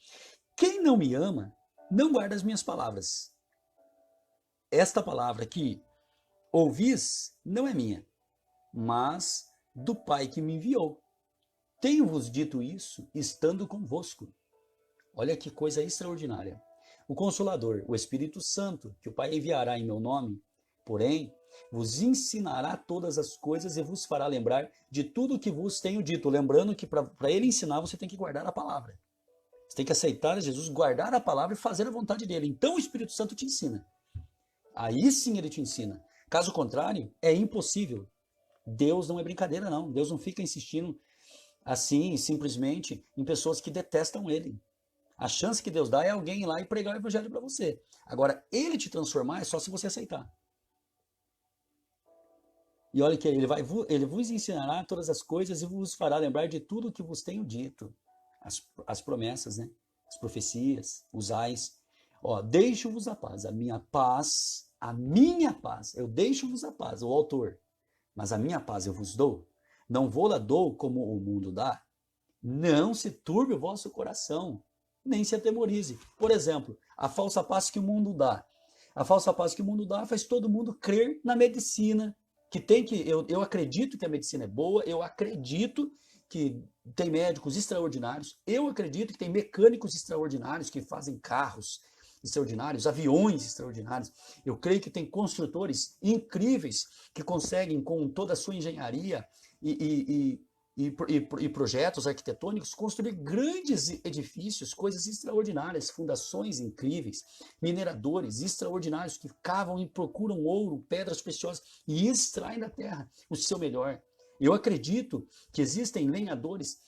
Quem não me ama, não guarda as minhas palavras. esta palavra que ouvis não é minha, mas do Pai que me enviou. Tenho-vos dito isso estando convosco. Olha que coisa extraordinária. O Consolador, o Espírito Santo, que o Pai enviará em meu nome, porém, vos ensinará todas as coisas e vos fará lembrar de tudo o que vos tenho dito. Lembrando que para ele ensinar, você tem que guardar a palavra. Você tem que aceitar Jesus, guardar a palavra e fazer a vontade dele. Então o Espírito Santo te ensina. Aí sim ele te ensina. Caso contrário, é impossível. Deus não é brincadeira, não. Deus não fica insistindo assim, simplesmente, em pessoas que detestam ele. A chance que Deus dá é alguém ir lá e pregar o evangelho para você. Agora, ele te transformar é só se você aceitar. E olha que ele vos ensinará todas as coisas e vos fará lembrar de tudo o que vos tenho dito. As promessas, né? As profecias, os ais. Ó, deixo-vos a paz, a minha paz, eu deixo-vos a paz, o autor. Mas a minha paz eu vos dou. Não vou-la dou como o mundo dá. Não se turbe o vosso coração, nem se atemorize. Por exemplo, a falsa paz que o mundo dá. A falsa paz que o mundo dá faz todo mundo crer na medicina, que tem que, eu acredito que a medicina é boa, eu acredito que tem médicos extraordinários, eu acredito que tem mecânicos extraordinários que fazem carros extraordinários, aviões extraordinários. Eu creio que tem construtores incríveis que conseguem, com toda a sua engenharia e projetos arquitetônicos, construir grandes edifícios, coisas extraordinárias, fundações incríveis, mineradores extraordinários que cavam e procuram ouro, pedras preciosas e extraem da terra o seu melhor. Eu acredito que existem lenhadores,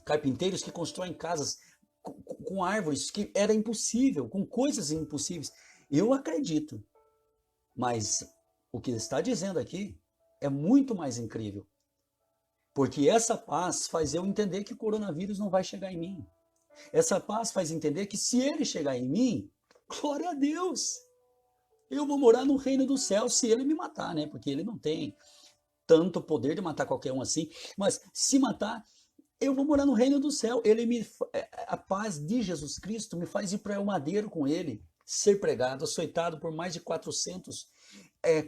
carpinteiros que constroem casas com árvores que era impossível, com coisas impossíveis. Eu acredito, mas o que ele está dizendo aqui é muito mais incrível. Porque essa paz faz eu entender que o coronavírus não vai chegar em mim. Essa paz faz entender que se ele chegar em mim, glória a Deus, eu vou morar no reino do céu se ele me matar, né? Porque ele não tem tanto poder de matar qualquer um assim, mas se matar, eu vou morar no reino do céu. A paz de Jesus Cristo me faz ir para o madeiro com ele, ser pregado, açoitado por mais de 400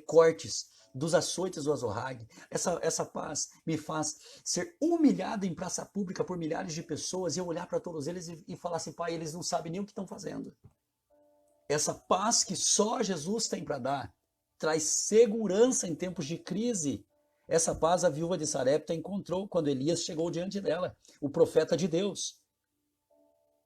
cortes dos açoites do azorrague. Essa paz me faz ser humilhado em praça pública por milhares de pessoas e eu olhar para todos eles e falar assim, pai, eles não sabem nem o que estão fazendo. Essa paz que só Jesus tem para dar traz segurança em tempos de crise. Essa paz a viúva de Sarepta encontrou quando Elias chegou diante dela, o profeta de Deus.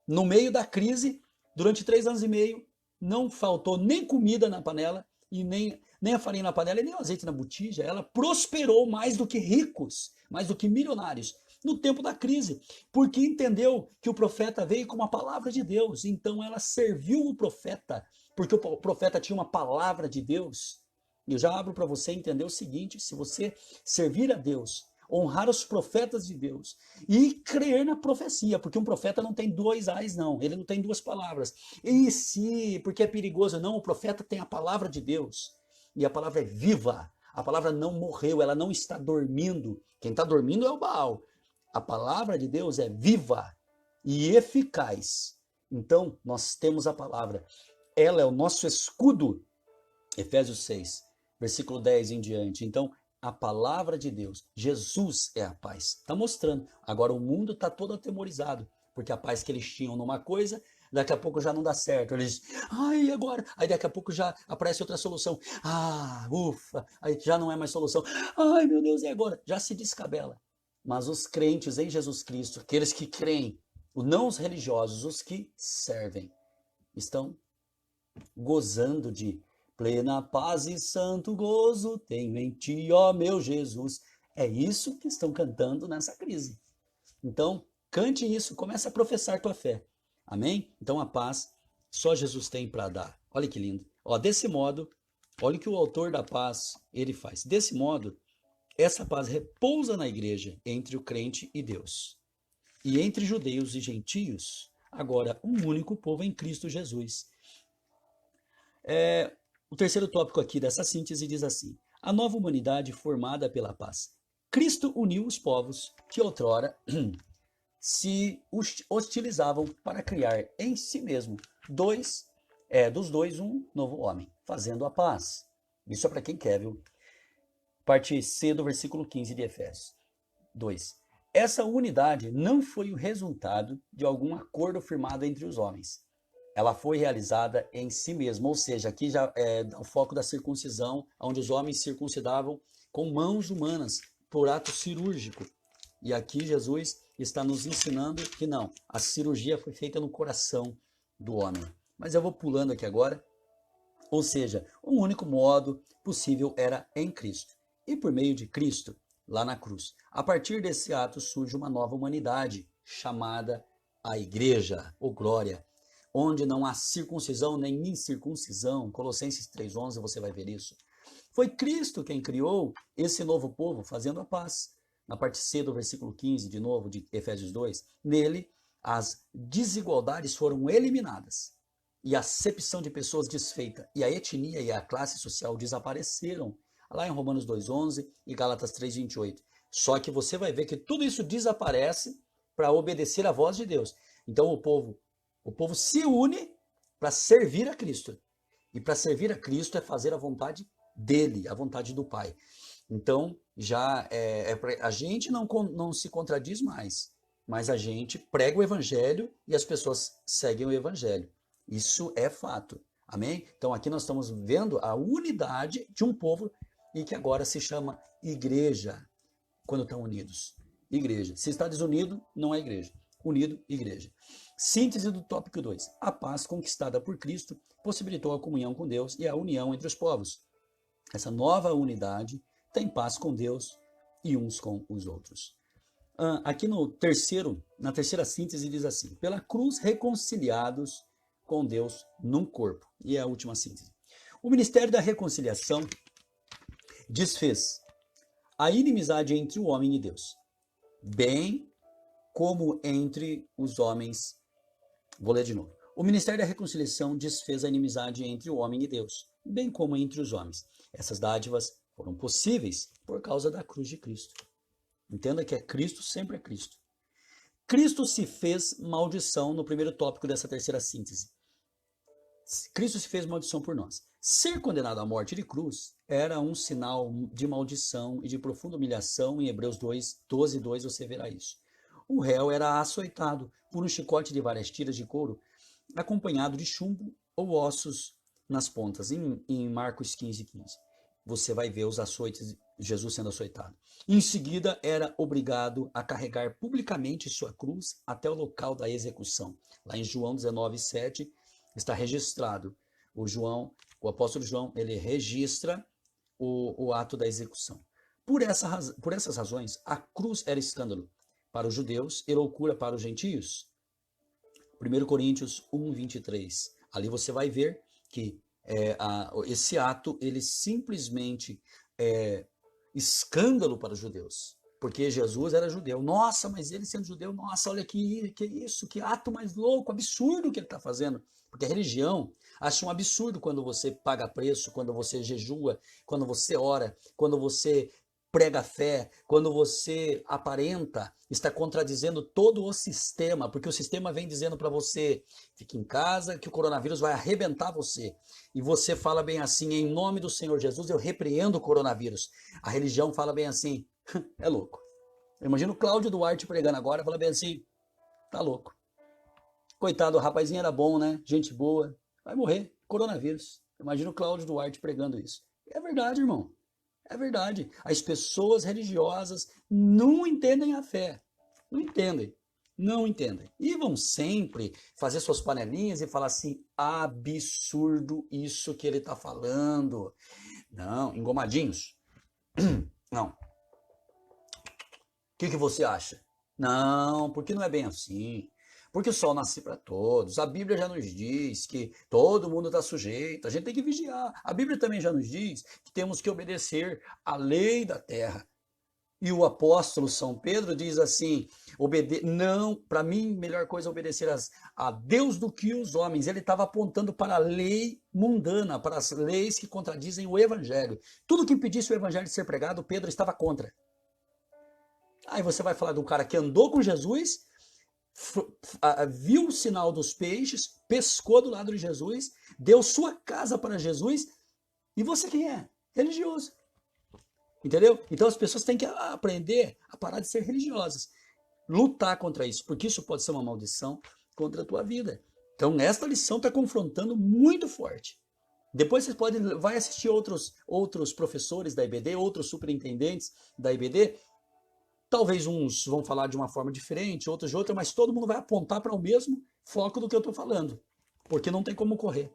No meio da crise, durante 3 anos e meio, não faltou nem comida na panela e nem a farinha na panela e nem o azeite na botija. Ela prosperou mais do que ricos, mais do que milionários, no tempo da crise, porque entendeu que o profeta veio com uma palavra de Deus. Então ela serviu o profeta, porque o profeta tinha uma palavra de Deus. Eu já abro para você entender o seguinte: se você servir a Deus, honrar os profetas de Deus e crer na profecia, porque um profeta não tem 2 ais, não, ele não tem 2 palavras. E se, porque é perigoso, não, o profeta tem a palavra de Deus e a palavra é viva, a palavra não morreu, ela não está dormindo. Quem está dormindo é o Baal. A palavra de Deus é viva e eficaz. Então, nós temos a palavra, ela é o nosso escudo. Efésios 6, versículo 10 em diante. Então, a palavra de Deus, Jesus é a paz. Está mostrando. Agora o mundo está todo atemorizado, porque a paz que eles tinham numa coisa, daqui a pouco já não dá certo. Eles, ai, agora? Aí daqui a pouco já aparece outra solução. Ah, ufa, aí já não é mais solução. Ai, meu Deus, e agora? Já se descabela. Mas os crentes em Jesus Cristo, aqueles que creem, não os religiosos, os que servem, estão gozando de plena paz e santo gozo tenho em ti, ó meu Jesus. É isso que estão cantando nessa crise. Então, cante isso, comece a professar tua fé. Amém? Então a paz só Jesus tem para dar. Olha que lindo. Ó, desse modo, olha o que o autor da paz ele faz. Desse modo, essa paz repousa na igreja entre o crente e Deus. E entre judeus e gentios, agora um único povo em Cristo Jesus. O terceiro tópico aqui dessa síntese diz assim: a nova humanidade formada pela paz. Cristo uniu os povos que outrora se hostilizavam para criar em si mesmo dos dois um novo homem, fazendo a paz. Isso é para quem quer, viu? Parte C do versículo 15 de Efésios 2. Essa unidade não foi o resultado de algum acordo firmado entre os homens. Ela foi realizada em si mesma, ou seja, aqui já é o foco da circuncisão, onde os homens circuncidavam com mãos humanas, por ato cirúrgico. E aqui Jesus está nos ensinando que não, a cirurgia foi feita no coração do homem. Mas eu vou pulando aqui agora. Ou seja, o único modo possível era em Cristo. E por meio de Cristo, lá na cruz. A partir desse ato surge uma nova humanidade, chamada a Igreja, ou Glória, onde não há circuncisão nem incircuncisão. Colossenses 3,11, você vai ver isso. Foi Cristo quem criou esse novo povo, fazendo a paz. Na parte C do versículo 15, de novo, de Efésios 2, nele as desigualdades foram eliminadas e a acepção de pessoas desfeita, e a etnia e a classe social desapareceram, lá em Romanos 2,11 e Gálatas 3,28. Só que você vai ver que tudo isso desaparece para obedecer à voz de Deus. Então o povo se une para servir a Cristo. E para servir a Cristo é fazer a vontade dele, a vontade do Pai. Então, já a gente não se contradiz mais, mas a gente prega o Evangelho e as pessoas seguem o Evangelho. Isso é fato. Amém? Então, aqui nós estamos vendo a unidade de um povo e que agora se chama igreja, quando estão unidos. Igreja. Se está desunido, não é igreja. Unido, igreja. Síntese do tópico 2. A paz conquistada por Cristo possibilitou a comunhão com Deus e a união entre os povos. Essa nova unidade tem paz com Deus e uns com os outros. Aqui na terceira síntese diz assim: pela cruz reconciliados com Deus num corpo. E é a última síntese. O ministério da reconciliação desfez a inimizade entre o homem e Deus, bem como entre os homens. Vou ler de novo. O ministério da reconciliação desfez a inimizade entre o homem e Deus, bem como entre os homens. Essas dádivas foram possíveis por causa da cruz de Cristo. Entenda que Cristo sempre é Cristo. Cristo se fez maldição no primeiro tópico dessa terceira síntese. Cristo se fez maldição por nós. Ser condenado à morte de cruz era um sinal de maldição e de profunda humilhação. Em Hebreus 12:2 você verá isso. O réu era açoitado por um chicote de várias tiras de couro, acompanhado de chumbo ou ossos nas pontas. Em Marcos 15:15. Você vai ver os açoites, Jesus sendo açoitado. Em seguida, era obrigado a carregar publicamente sua cruz até o local da execução. Lá em João 19:7 está registrado. O apóstolo João, ele registra o ato da execução. Por essas razões, a cruz era escândalo para os judeus e loucura para os gentios. 1 Coríntios 1:23. Ali você vai ver que esse ato, ele simplesmente é escândalo para os judeus, porque Jesus era judeu. Nossa, mas ele sendo judeu, nossa, olha que isso, que ato mais louco, absurdo que ele está fazendo. Porque a religião acha um absurdo quando você paga preço, quando você jejua, quando você ora, quando você prega fé, quando você aparenta, está contradizendo todo o sistema, porque o sistema vem dizendo para você, fique em casa que o coronavírus vai arrebentar você. E você fala bem assim, em nome do Senhor Jesus, eu repreendo o coronavírus. A religião fala bem assim, é louco. Eu imagino o Cláudio Duarte pregando agora, fala bem assim, tá louco. Coitado, o rapazinho era bom, né? Gente boa, vai morrer, coronavírus. Imagina o Cláudio Duarte pregando isso. É verdade, irmão. É verdade. As pessoas religiosas não entendem a fé. Não entendem. Não entendem. E vão sempre fazer suas panelinhas e falar assim, absurdo isso que ele está falando. Não, engomadinhos. Não. O que você acha? Não, porque não é bem assim. Porque o sol nasce para todos. A Bíblia já nos diz que todo mundo está sujeito. A gente tem que vigiar. A Bíblia também já nos diz que temos que obedecer à lei da terra. E o apóstolo São Pedro diz assim, não, para mim, melhor coisa é obedecer a Deus do que os homens. Ele estava apontando para a lei mundana, para as leis que contradizem o Evangelho. Tudo que impedisse o Evangelho de ser pregado, Pedro estava contra. Aí você vai falar de um cara que andou com Jesus, viu o sinal dos peixes, pescou do lado de Jesus, deu sua casa para Jesus, E você quem é? Religioso. Entendeu? Então as pessoas têm que aprender a parar de ser religiosas. Lutar contra isso, porque isso pode ser uma maldição contra a tua vida. Então esta lição está confrontando muito forte. Depois você vai assistir outros professores da IBD, outros superintendentes da IBD. Talvez uns vão falar de uma forma diferente, outros de outra, mas todo mundo vai apontar para o mesmo foco do que eu estou falando. Porque não tem como correr.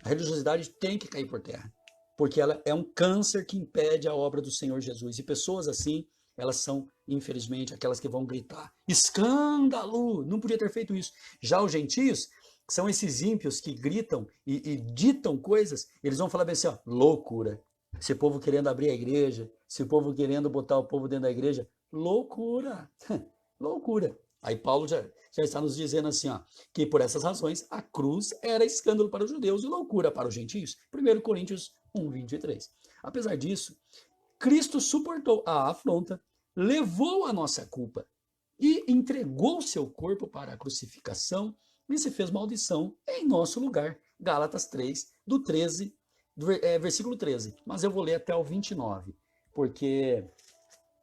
A religiosidade tem que cair por terra. Porque ela é um câncer que impede a obra do Senhor Jesus. E pessoas assim, elas são, infelizmente, aquelas que vão gritar: escândalo! Não podia ter feito isso. Já os gentios são esses ímpios que gritam e ditam coisas. Eles vão falar bem assim, ó, loucura. Esse povo querendo abrir a igreja, esse povo querendo botar o povo dentro da igreja, loucura. Loucura. Aí Paulo já está nos dizendo assim, ó, que por essas razões a cruz era escândalo para os judeus e loucura para os gentios. 1 Coríntios 1:23. Apesar disso, Cristo suportou a afronta, levou a nossa culpa e entregou seu corpo para a crucificação e se fez maldição em nosso lugar. Gálatas 3, versículo 13. Mas eu vou ler até o 29, porque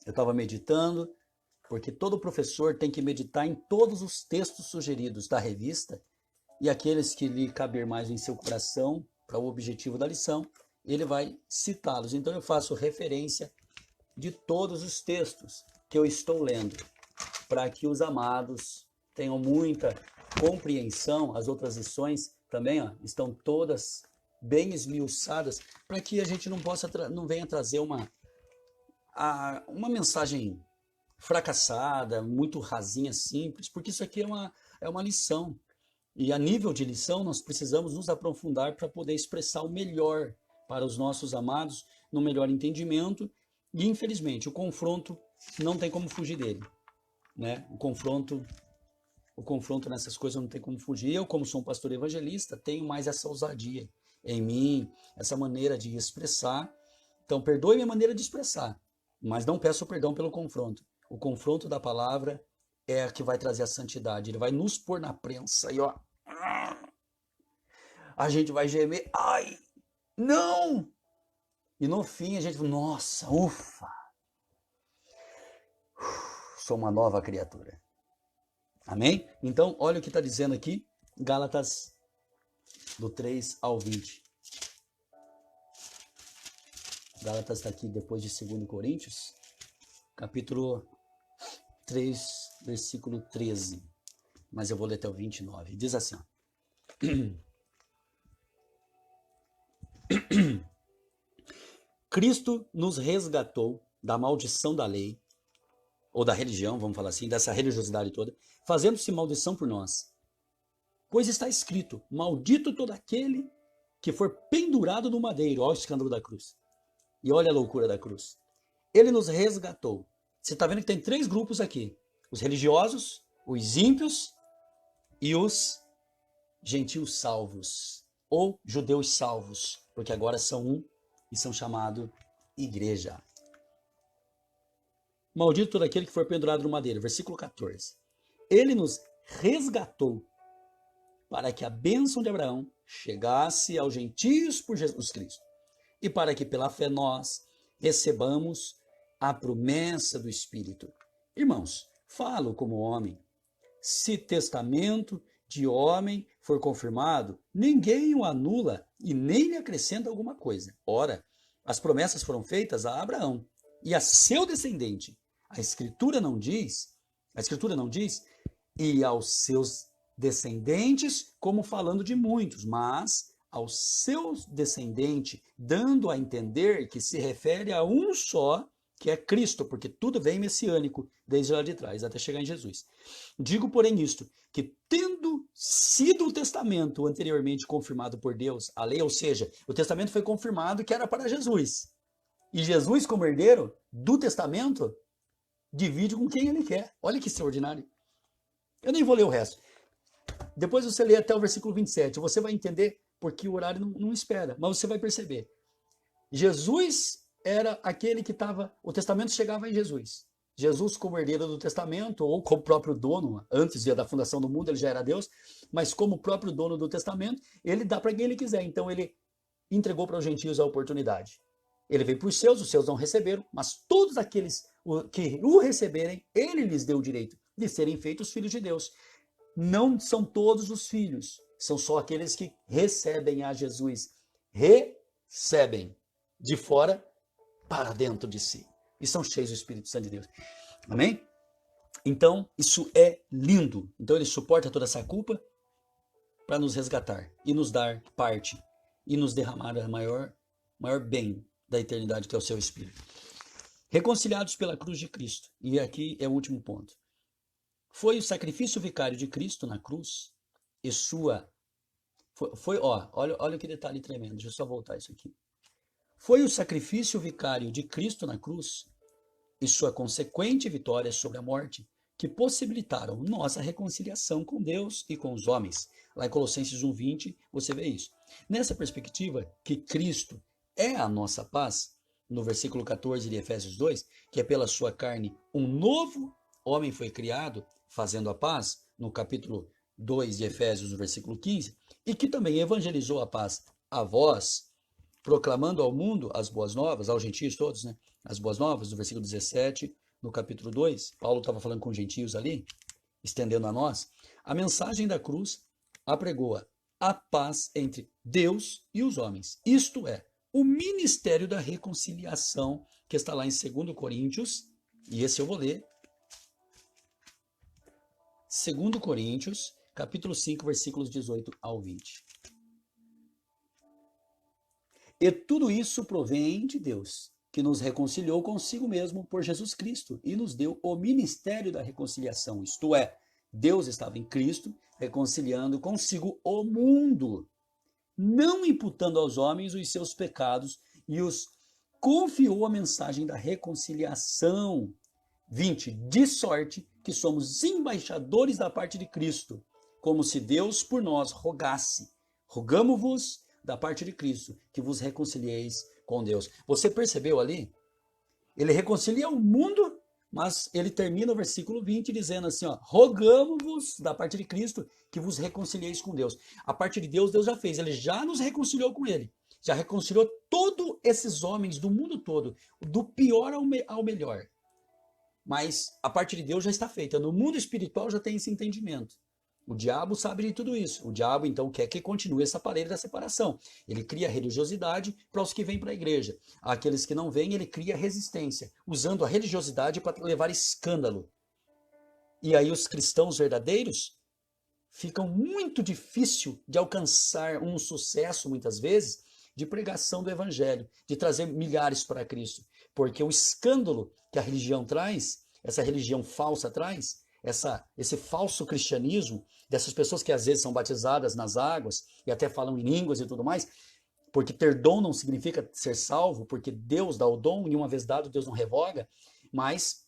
eu estava meditando, porque todo professor tem que meditar em todos os textos sugeridos da revista e aqueles que lhe caber mais em seu coração para o objetivo da lição, ele vai citá-los. Então eu faço referência de todos os textos que eu estou lendo, para que os amados tenham muita compreensão. As outras lições também estão todas bem esmiuçadas, para que a gente não venha trazer uma mensagem fracassada, muito rasinha, simples, porque isso aqui é uma lição. E a nível de lição, nós precisamos nos aprofundar para poder expressar o melhor para os nossos amados, no melhor entendimento. E, infelizmente, o confronto não tem como fugir dele, né? O confronto nessas coisas não tem como fugir. Eu, como sou um pastor evangelista, tenho mais essa ousadia em mim, essa maneira de expressar. Então, perdoe minha maneira de expressar, mas não peço perdão pelo confronto. O confronto da palavra é a que vai trazer a santidade. Ele vai nos pôr na prensa e ó, a gente vai gemer, ai, não! E no fim a gente fala, nossa, ufa, sou uma nova criatura. Amém? Então, olha o que está dizendo aqui, Gálatas do 3 ao 20. Gálatas está aqui depois de 2 Coríntios, capítulo 3, versículo 13. Mas eu vou ler até o 29. Diz assim, ó. Cristo nos resgatou da maldição da lei, ou da religião, vamos falar assim, dessa religiosidade toda, fazendo-se maldição por nós. Pois está escrito, maldito todo aquele que for pendurado no madeiro. Olha o escândalo da cruz. E olha a loucura da cruz. Ele nos resgatou. Você está vendo que tem 3 grupos aqui. Os religiosos, os ímpios e os gentios salvos. Ou judeus salvos. Porque agora são um e são chamados igreja. Maldito todo aquele que for pendurado no madeiro. Versículo 14. Ele nos resgatou para que a bênção de Abraão chegasse aos gentios por Jesus Cristo. E para que pela fé nós recebamos a promessa do Espírito. Irmãos, falo como homem. Se testamento de homem for confirmado, ninguém o anula e nem lhe acrescenta alguma coisa. Ora, as promessas foram feitas a Abraão e a seu descendente. A Escritura não diz, e aos seus descendentes, como falando de muitos, mas ao seu descendente, dando a entender que se refere a um só, que é Cristo, porque tudo vem messiânico desde lá de trás, até chegar em Jesus. Digo, porém, isto, que tendo sido o testamento anteriormente confirmado por Deus, a lei, ou seja, o testamento foi confirmado que era para Jesus. E Jesus, como herdeiro do testamento, divide com quem ele quer. Olha que extraordinário. Eu nem vou ler o resto. Depois você lê até o versículo 27, você vai entender porque o horário não espera, mas você vai perceber. Jesus era aquele que o testamento chegava em Jesus. Jesus como herdeiro do testamento, ou como próprio dono, antes da fundação do mundo ele já era Deus, mas como próprio dono do testamento, ele dá para quem ele quiser. Então ele entregou para os gentios a oportunidade. Ele veio por seus, os seus não receberam, mas todos aqueles que o receberem, ele lhes deu o direito de serem feitos filhos de Deus. Não são todos os filhos, são só aqueles que recebem a Jesus. Recebem de fora para dentro de si. E são cheios do Espírito Santo de Deus. Amém? Então, isso é lindo. Então, ele suporta toda essa culpa para nos resgatar e nos dar parte e nos derramar o maior bem da eternidade, que é o seu Espírito. Reconciliados pela cruz de Cristo. E aqui é o último ponto. Foi o sacrifício vicário de Cristo na cruz e sua... olha que detalhe tremendo. Deixa eu só voltar isso aqui. Foi o sacrifício vicário de Cristo na cruz e sua consequente vitória sobre a morte que possibilitaram nossa reconciliação com Deus e com os homens. Lá em Colossenses 1:20, você vê isso. Nessa perspectiva, que Cristo é a nossa paz, no versículo 14 de Efésios 2, que é pela sua carne um novo homem foi criado, fazendo a paz, no capítulo 2 de Efésios, no versículo 15, e que também evangelizou a paz a vós, proclamando ao mundo as boas novas, aos gentios todos, né? As boas novas, no versículo 17, no capítulo 2, Paulo estava falando com os gentios ali, estendendo a nós, a mensagem da cruz apregoa a paz entre Deus e os homens. Isto é, o ministério da reconciliação, que está lá em 2 Coríntios, e esse eu vou ler. 2 Coríntios, capítulo 5, versículos 18 ao 20. E tudo isso provém de Deus, que nos reconciliou consigo mesmo por Jesus Cristo e nos deu o ministério da reconciliação. Isto é, Deus estava em Cristo reconciliando consigo o mundo, não imputando aos homens os seus pecados, e os confiou a mensagem da reconciliação. 20. De sorte que somos embaixadores da parte de Cristo, como se Deus por nós rogasse. Rogamo-vos da parte de Cristo, que vos reconcilieis com Deus. Você percebeu ali? Ele reconcilia o mundo, mas ele termina o versículo 20 dizendo assim, ó, rogamo-vos da parte de Cristo, que vos reconcilieis com Deus. A parte de Deus, Deus já fez, ele já nos reconciliou com ele. Já reconciliou todos esses homens do mundo todo, do pior ao melhor. Mas a parte de Deus já está feita. No mundo espiritual já tem esse entendimento. O diabo sabe de tudo isso. O diabo, então, quer que continue esse aparelho da separação. Ele cria religiosidade para os que vêm para a igreja. Aqueles que não vêm, ele cria resistência, usando a religiosidade para levar escândalo. E aí os cristãos verdadeiros ficam muito difícil de alcançar um sucesso, muitas vezes, de pregação do evangelho, de trazer milhares para Cristo. Porque o escândalo que a religião traz, essa religião falsa traz, esse falso cristianismo, dessas pessoas que às vezes são batizadas nas águas e até falam em línguas e tudo mais, porque ter dom não significa ser salvo, porque Deus dá o dom e uma vez dado Deus não revoga, mas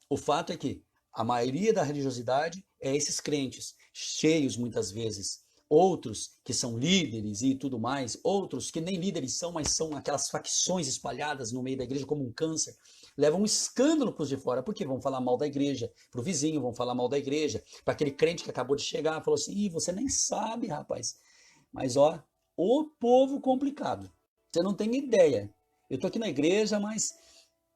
o fato é que a maioria da religiosidade é esses crentes, cheios muitas vezes, outros que são líderes e tudo mais, outros que nem líderes são, mas são aquelas facções espalhadas no meio da igreja como um câncer, levam um escândalo para os de fora, porque vão falar mal da igreja, para o vizinho, vão falar mal da igreja, para aquele crente que acabou de chegar, falou assim, ih, você nem sabe, rapaz. Mas ó, o povo complicado, você não tem ideia. Eu tô aqui na igreja, mas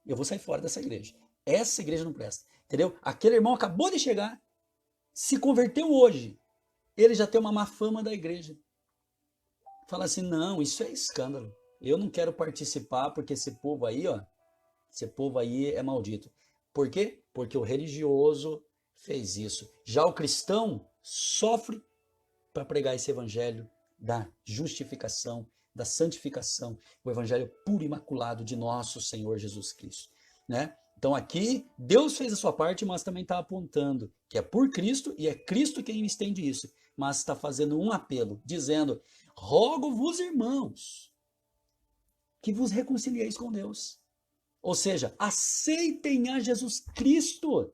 eu vou sair fora dessa igreja. Essa igreja não presta, entendeu? Aquele irmão acabou de chegar, se converteu hoje, ele já tem uma má fama da igreja. Fala assim, não, isso é escândalo. Eu não quero participar porque esse povo aí, ó, esse povo aí é maldito. Por quê? Porque o religioso fez isso. Já o cristão sofre para pregar esse evangelho da justificação, da santificação, o evangelho puro e imaculado de nosso Senhor Jesus Cristo, né? Então aqui, Deus fez a sua parte, mas também está apontando que é por Cristo e é Cristo quem estende isso. Mas está fazendo um apelo, dizendo, rogo-vos, irmãos, que vos reconcilieis com Deus. Ou seja, aceitem a Jesus Cristo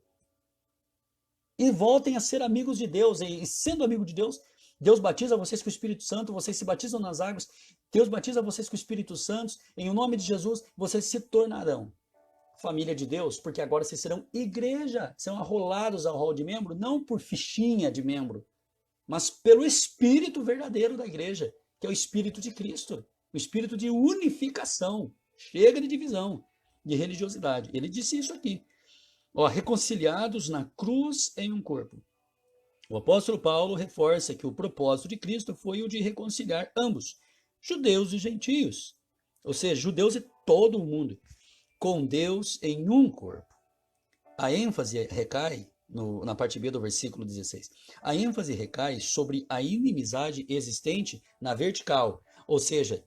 e voltem a ser amigos de Deus. E sendo amigo de Deus, Deus batiza vocês com o Espírito Santo, vocês se batizam nas águas, Deus batiza vocês com o Espírito Santo, em nome de Jesus, vocês se tornarão família de Deus, porque agora vocês serão igreja, serão arrolados ao rol de membro, não por fichinha de membro, mas pelo Espírito verdadeiro da igreja, que é o Espírito de Cristo, o o espírito de unificação. Chega de divisão, de religiosidade. Ele disse isso aqui. Ó, reconciliados na cruz em um corpo. O apóstolo Paulo reforça que o propósito de Cristo foi o de reconciliar ambos, judeus e gentios, ou seja, judeus e todo o mundo, com Deus em um corpo. A ênfase recai, na parte B do versículo 16, a ênfase recai sobre a inimizade existente na vertical, ou seja,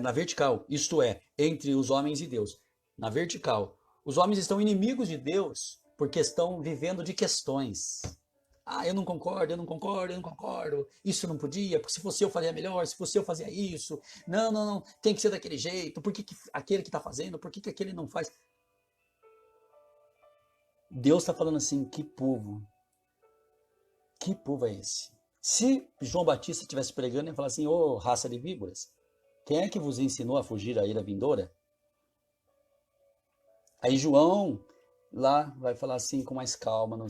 na vertical, isto é, entre os homens e Deus. Na vertical, os homens estão inimigos de Deus porque estão vivendo de questões. Ah, eu não concordo, eu não concordo, eu não concordo. Isso não podia, porque se fosse eu faria melhor, se fosse eu fazia isso. Não, não, não, tem que ser daquele jeito. Por que aquele que está fazendo, por que aquele não faz? Deus está falando assim, que povo é esse? Se João Batista estivesse pregando e falar assim, ô raça de víboras, quem é que vos ensinou a fugir à ira vindoura? Aí João lá vai falar assim com mais calma na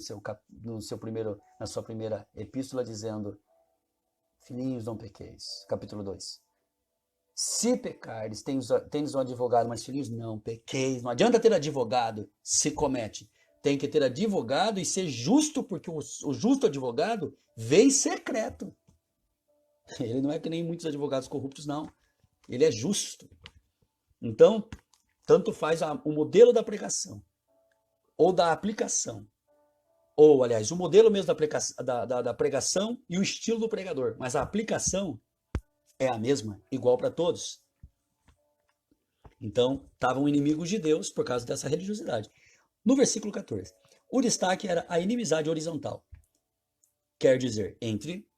sua primeira epístola, dizendo, filhinhos, não pequeis. Capítulo 2. Se pecardes, tendes um advogado, mas filhinhos, não pequeis. Não adianta ter advogado se comete. Tem que ter advogado e ser justo, porque o justo advogado vem secreto. Ele não é que nem muitos advogados corruptos, não. Ele é justo. Então, tanto faz o modelo da pregação ou da aplicação. Ou, aliás, o modelo mesmo da pregação e o estilo do pregador. Mas a aplicação é a mesma, igual para todos. Então, estavam inimigos de Deus por causa dessa religiosidade. No versículo 14, o destaque era a inimizade horizontal. Quer dizer, entre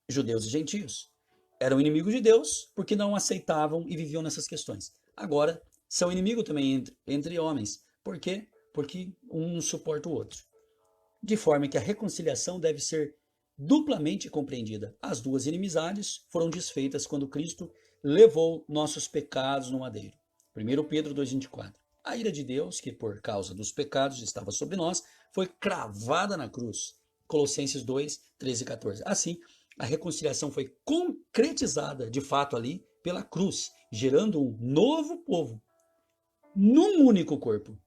judeus e gentios. Eram inimigos de Deus porque não aceitavam e viviam nessas questões. Agora, são inimigos também entre homens. Por quê? Porque um não suporta o outro. De forma que a reconciliação deve ser duplamente compreendida. As duas inimizades foram desfeitas quando Cristo levou nossos pecados no madeiro. 1 Pedro 2,24. A ira de Deus, que por causa dos pecados estava sobre nós, foi cravada na cruz. Colossenses 2, 13 e 14. Assim, a reconciliação foi concretizada, de fato, ali pela cruz, gerando um novo povo, num único corpo.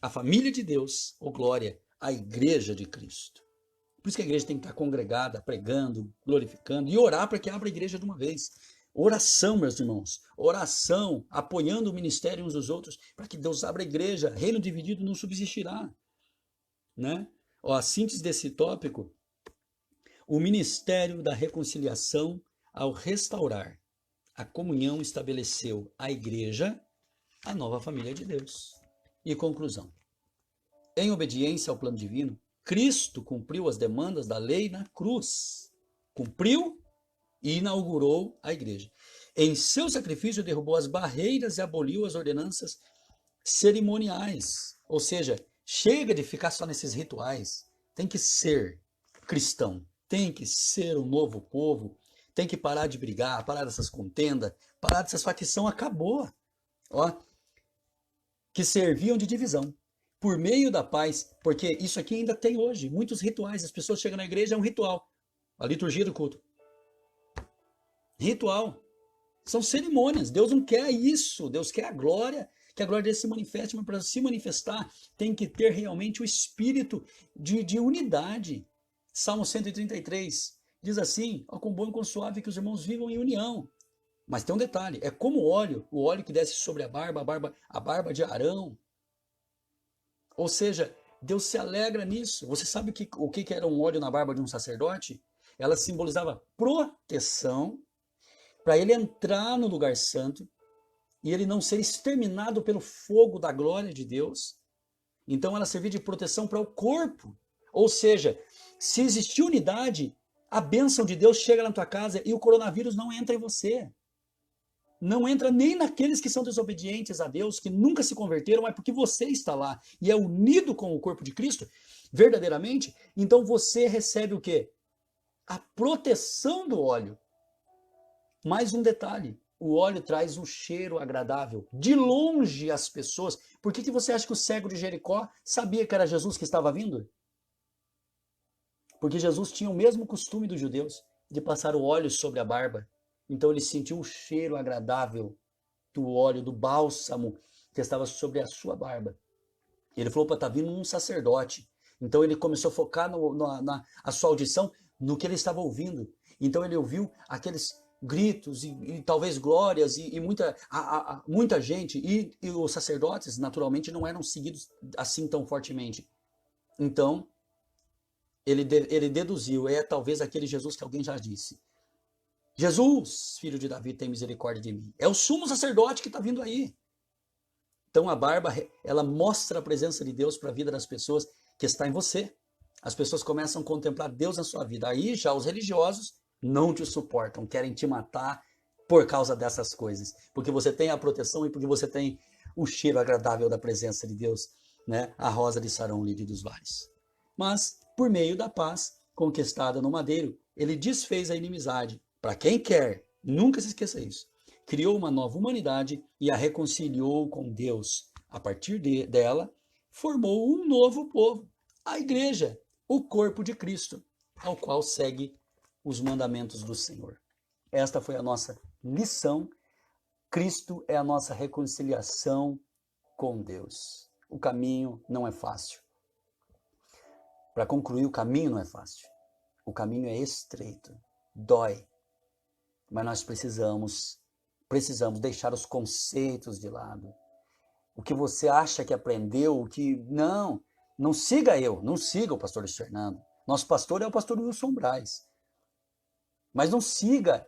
A família de Deus, ou glória, a igreja de Cristo. Por isso que a igreja tem que estar congregada, pregando, glorificando e orar para que abra a igreja de uma vez. Oração, meus irmãos, oração, apoiando o ministério uns dos outros, para que Deus abra a igreja. Reino dividido não subsistirá. Né? Ó, a síntese desse tópico, o ministério da reconciliação, ao restaurar a comunhão, estabeleceu a igreja, a nova família de Deus. E conclusão. Em obediência ao plano divino, Cristo cumpriu as demandas da lei na cruz. Cumpriu e inaugurou a igreja. Em seu sacrifício derrubou as barreiras e aboliu as ordenanças cerimoniais. Ou seja, chega de ficar só nesses rituais. Tem que ser cristão. Tem que ser um novo povo. Tem que parar de brigar, parar dessas contendas, parar dessas facção. Acabou. Ó, que serviam de divisão. Por meio da paz, porque isso aqui ainda tem hoje, muitos rituais, as pessoas chegam na igreja, é um ritual, a liturgia do culto. Ritual, são cerimônias, Deus não quer isso, Deus quer a glória, que a glória dele se manifeste, mas para se manifestar tem que ter realmente o espírito de unidade. Salmo 133 diz assim, ó, com bom e com suave que os irmãos vivam em união. Mas tem um detalhe, é como o óleo que desce sobre a barba de Arão. Ou seja, Deus se alegra nisso. Você sabe o que era um óleo na barba de um sacerdote? Ela simbolizava proteção para ele entrar no lugar santo e ele não ser exterminado pelo fogo da glória de Deus. Então ela servia de proteção para o corpo. Ou seja, se existir unidade, a bênção de Deus chega na tua casa e o coronavírus não entra em você. Não entra nem naqueles que são desobedientes a Deus, que nunca se converteram, é porque você está lá e é unido com o corpo de Cristo, verdadeiramente, então você recebe o quê? A proteção do óleo. Mais um detalhe, o óleo traz um cheiro agradável, de longe as pessoas. Por que você acha que o cego de Jericó sabia que era Jesus que estava vindo? Porque Jesus tinha o mesmo costume dos judeus, de passar o óleo sobre a barba. Então ele sentiu o cheiro agradável do óleo, do bálsamo que estava sobre a sua barba. Ele falou, opa, tá vindo um sacerdote. Então ele começou a focar a sua audição no que ele estava ouvindo. Então ele ouviu aqueles gritos e talvez glórias e muita gente. E os sacerdotes, naturalmente, não eram seguidos assim tão fortemente. Então, ele deduziu, talvez aquele Jesus que alguém já disse. Jesus, filho de Davi, tem misericórdia de mim. É o sumo sacerdote que está vindo aí. Então a barba, ela mostra a presença de Deus para a vida das pessoas que está em você. As pessoas começam a contemplar Deus na sua vida. Aí já os religiosos não te suportam, querem te matar por causa dessas coisas. Porque você tem a proteção e porque você tem o cheiro agradável da presença de Deus, né? A rosa de Sarão, lírio dos vales. Mas, por meio da paz conquistada no madeiro, ele desfez a inimizade. Para quem quer, nunca se esqueça isso. Criou uma nova humanidade e a reconciliou com Deus. A partir dela, formou um novo povo, a igreja, o corpo de Cristo, ao qual segue os mandamentos do Senhor. Esta foi a nossa lição. Cristo é a nossa reconciliação com Deus. O caminho não é fácil. Para concluir, o caminho não é fácil. O caminho é estreito, dói. Mas nós precisamos deixar os conceitos de lado. O que você acha que aprendeu, não siga não siga o pastor Luiz Fernando. Nosso pastor é o pastor Wilson Braz. Mas não siga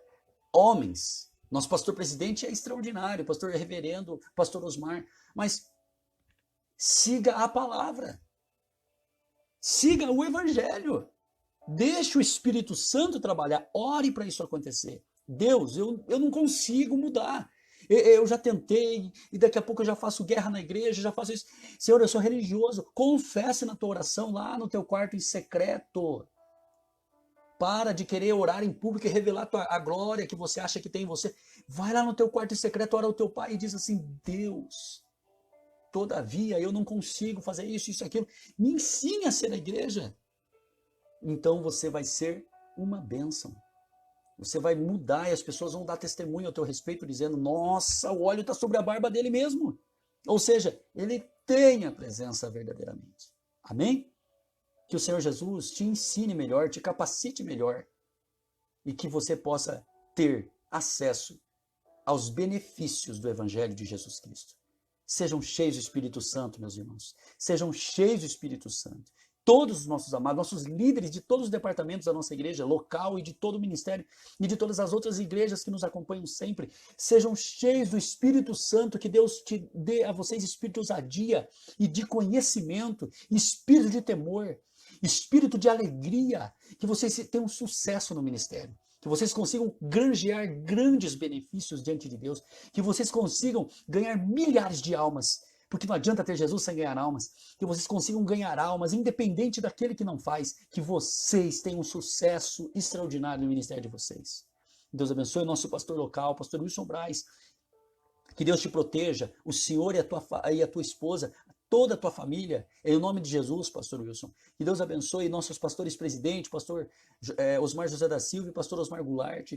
homens. Nosso pastor presidente é extraordinário, pastor reverendo, pastor Osmar. Mas siga a palavra. Siga o evangelho. Deixe o Espírito Santo trabalhar. Ore para isso acontecer. Deus, eu não consigo mudar. Eu já tentei e daqui a pouco eu já faço guerra na igreja, já faço isso. Senhor, eu sou religioso. Confesse na tua oração lá no teu quarto em secreto. Para de querer orar em público e revelar a glória que você acha que tem em você. Vai lá no teu quarto em secreto, ora ao teu pai e diz assim, Deus, todavia eu não consigo fazer isso, aquilo. Me ensine a ser a igreja. Então você vai ser uma bênção. Você vai mudar e as pessoas vão dar testemunho ao teu respeito, dizendo, nossa, o óleo está sobre a barba dele mesmo. Ou seja, ele tem a presença verdadeiramente. Amém? Que o Senhor Jesus te ensine melhor, te capacite melhor e que você possa ter acesso aos benefícios do Evangelho de Jesus Cristo. Sejam cheios do Espírito Santo, meus irmãos. Sejam cheios do Espírito Santo. Todos os nossos amados, nossos líderes de todos os departamentos da nossa igreja local e de todo o ministério e de todas as outras igrejas que nos acompanham sempre, sejam cheios do Espírito Santo, que Deus te dê a vocês espírito de ousadia e de conhecimento, espírito de temor, espírito de alegria, que vocês tenham sucesso no ministério, que vocês consigam granjear grandes benefícios diante de Deus, que vocês consigam ganhar milhares de almas, porque não adianta ter Jesus sem ganhar almas, que vocês consigam ganhar almas, independente daquele que não faz, que vocês tenham um sucesso extraordinário no ministério de vocês. Deus abençoe o nosso pastor local, pastor Wilson Braz, que Deus te proteja, o Senhor e a tua esposa, toda a tua família, em nome de Jesus, pastor Wilson. Que Deus abençoe nossos pastores presidente, pastor Osmar José da Silva e pastor Osmar Goulart,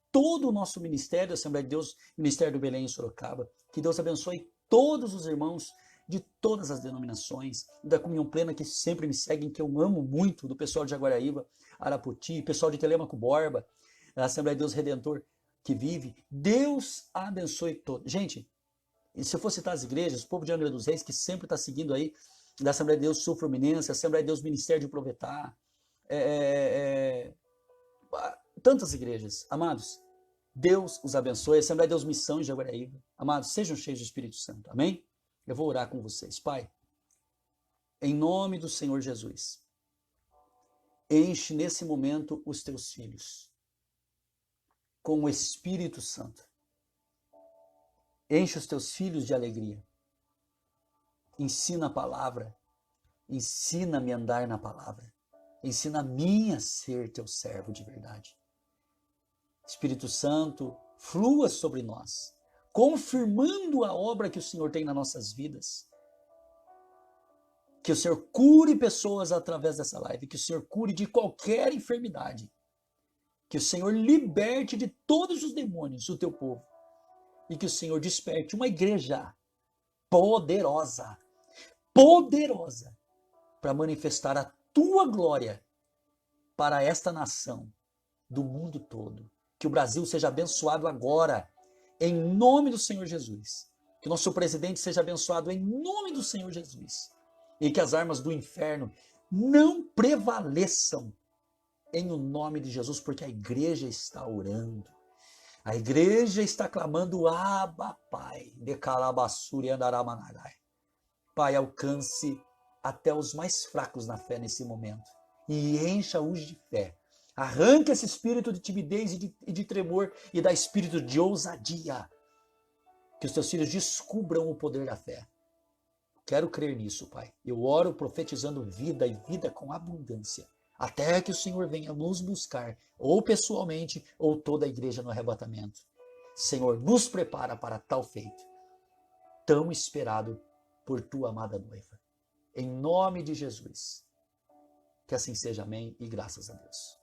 todo o nosso ministério, Assembleia de Deus, Ministério do Belém em Sorocaba. Que Deus abençoe todos os irmãos de todas as denominações, da Comunhão Plena, que sempre me seguem, que eu amo muito, do pessoal de Jaguaraíba, Arapoti, pessoal de Telêmaco Borba, da Assembleia de Deus Redentor que vive. Deus abençoe todos. Gente, e se eu for citar as igrejas, o povo de Angra dos Reis, que sempre está seguindo aí, da Assembleia de Deus Sul Fluminense, Assembleia de Deus Ministério de Provetar, tantas igrejas. Amados, Deus os abençoe. Assembleia de Deus Missão em Jaguaraíba. Amados, sejam cheios do Espírito Santo. Amém? Eu vou orar com vocês. Pai, em nome do Senhor Jesus, enche nesse momento os teus filhos com o Espírito Santo. Enche os teus filhos de alegria. Ensina a palavra. Ensina-me a andar na palavra. Ensina-me a ser teu servo de verdade. Espírito Santo, flua sobre nós, confirmando a obra que o Senhor tem nas nossas vidas. Que o Senhor cure pessoas através dessa live, que o Senhor cure de qualquer enfermidade. Que o Senhor liberte de todos os demônios o teu povo. E que o Senhor desperte uma igreja poderosa, poderosa, para manifestar a tua glória para esta nação do mundo todo. Que o Brasil seja abençoado agora, em nome do Senhor Jesus. Que o nosso presidente seja abençoado em nome do Senhor Jesus. E que as armas do inferno não prevaleçam em o nome de Jesus, porque a igreja está orando. A igreja está clamando, Abba, Pai, de Calabassuri e Andaramanagai. Pai, alcance até os mais fracos na fé nesse momento e encha-os de fé. Arranque esse espírito de timidez e de tremor e dá espírito de ousadia. Que os teus filhos descubram o poder da fé. Quero crer nisso, Pai. Eu oro profetizando vida e vida com abundância. Até que o Senhor venha nos buscar, ou pessoalmente, ou toda a igreja no arrebatamento. Senhor, nos prepara para tal feito, tão esperado por tua amada noiva. Em nome de Jesus. Que assim seja, amém, e graças a Deus.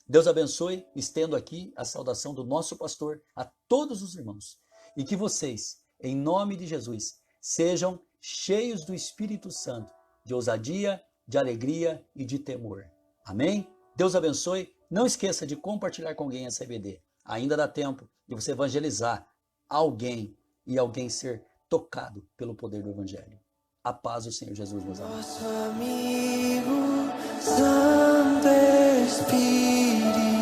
Deus abençoe, estendo aqui a saudação do nosso pastor a todos os irmãos. E que vocês, em nome de Jesus, sejam cheios do Espírito Santo, de ousadia, de alegria e de temor. Amém? Deus abençoe. Não esqueça de compartilhar com alguém essa EBD. Ainda dá tempo de você evangelizar alguém e alguém ser tocado pelo poder do Evangelho. A paz do Senhor Jesus, meus amados. Nosso amigo Santo Espírito.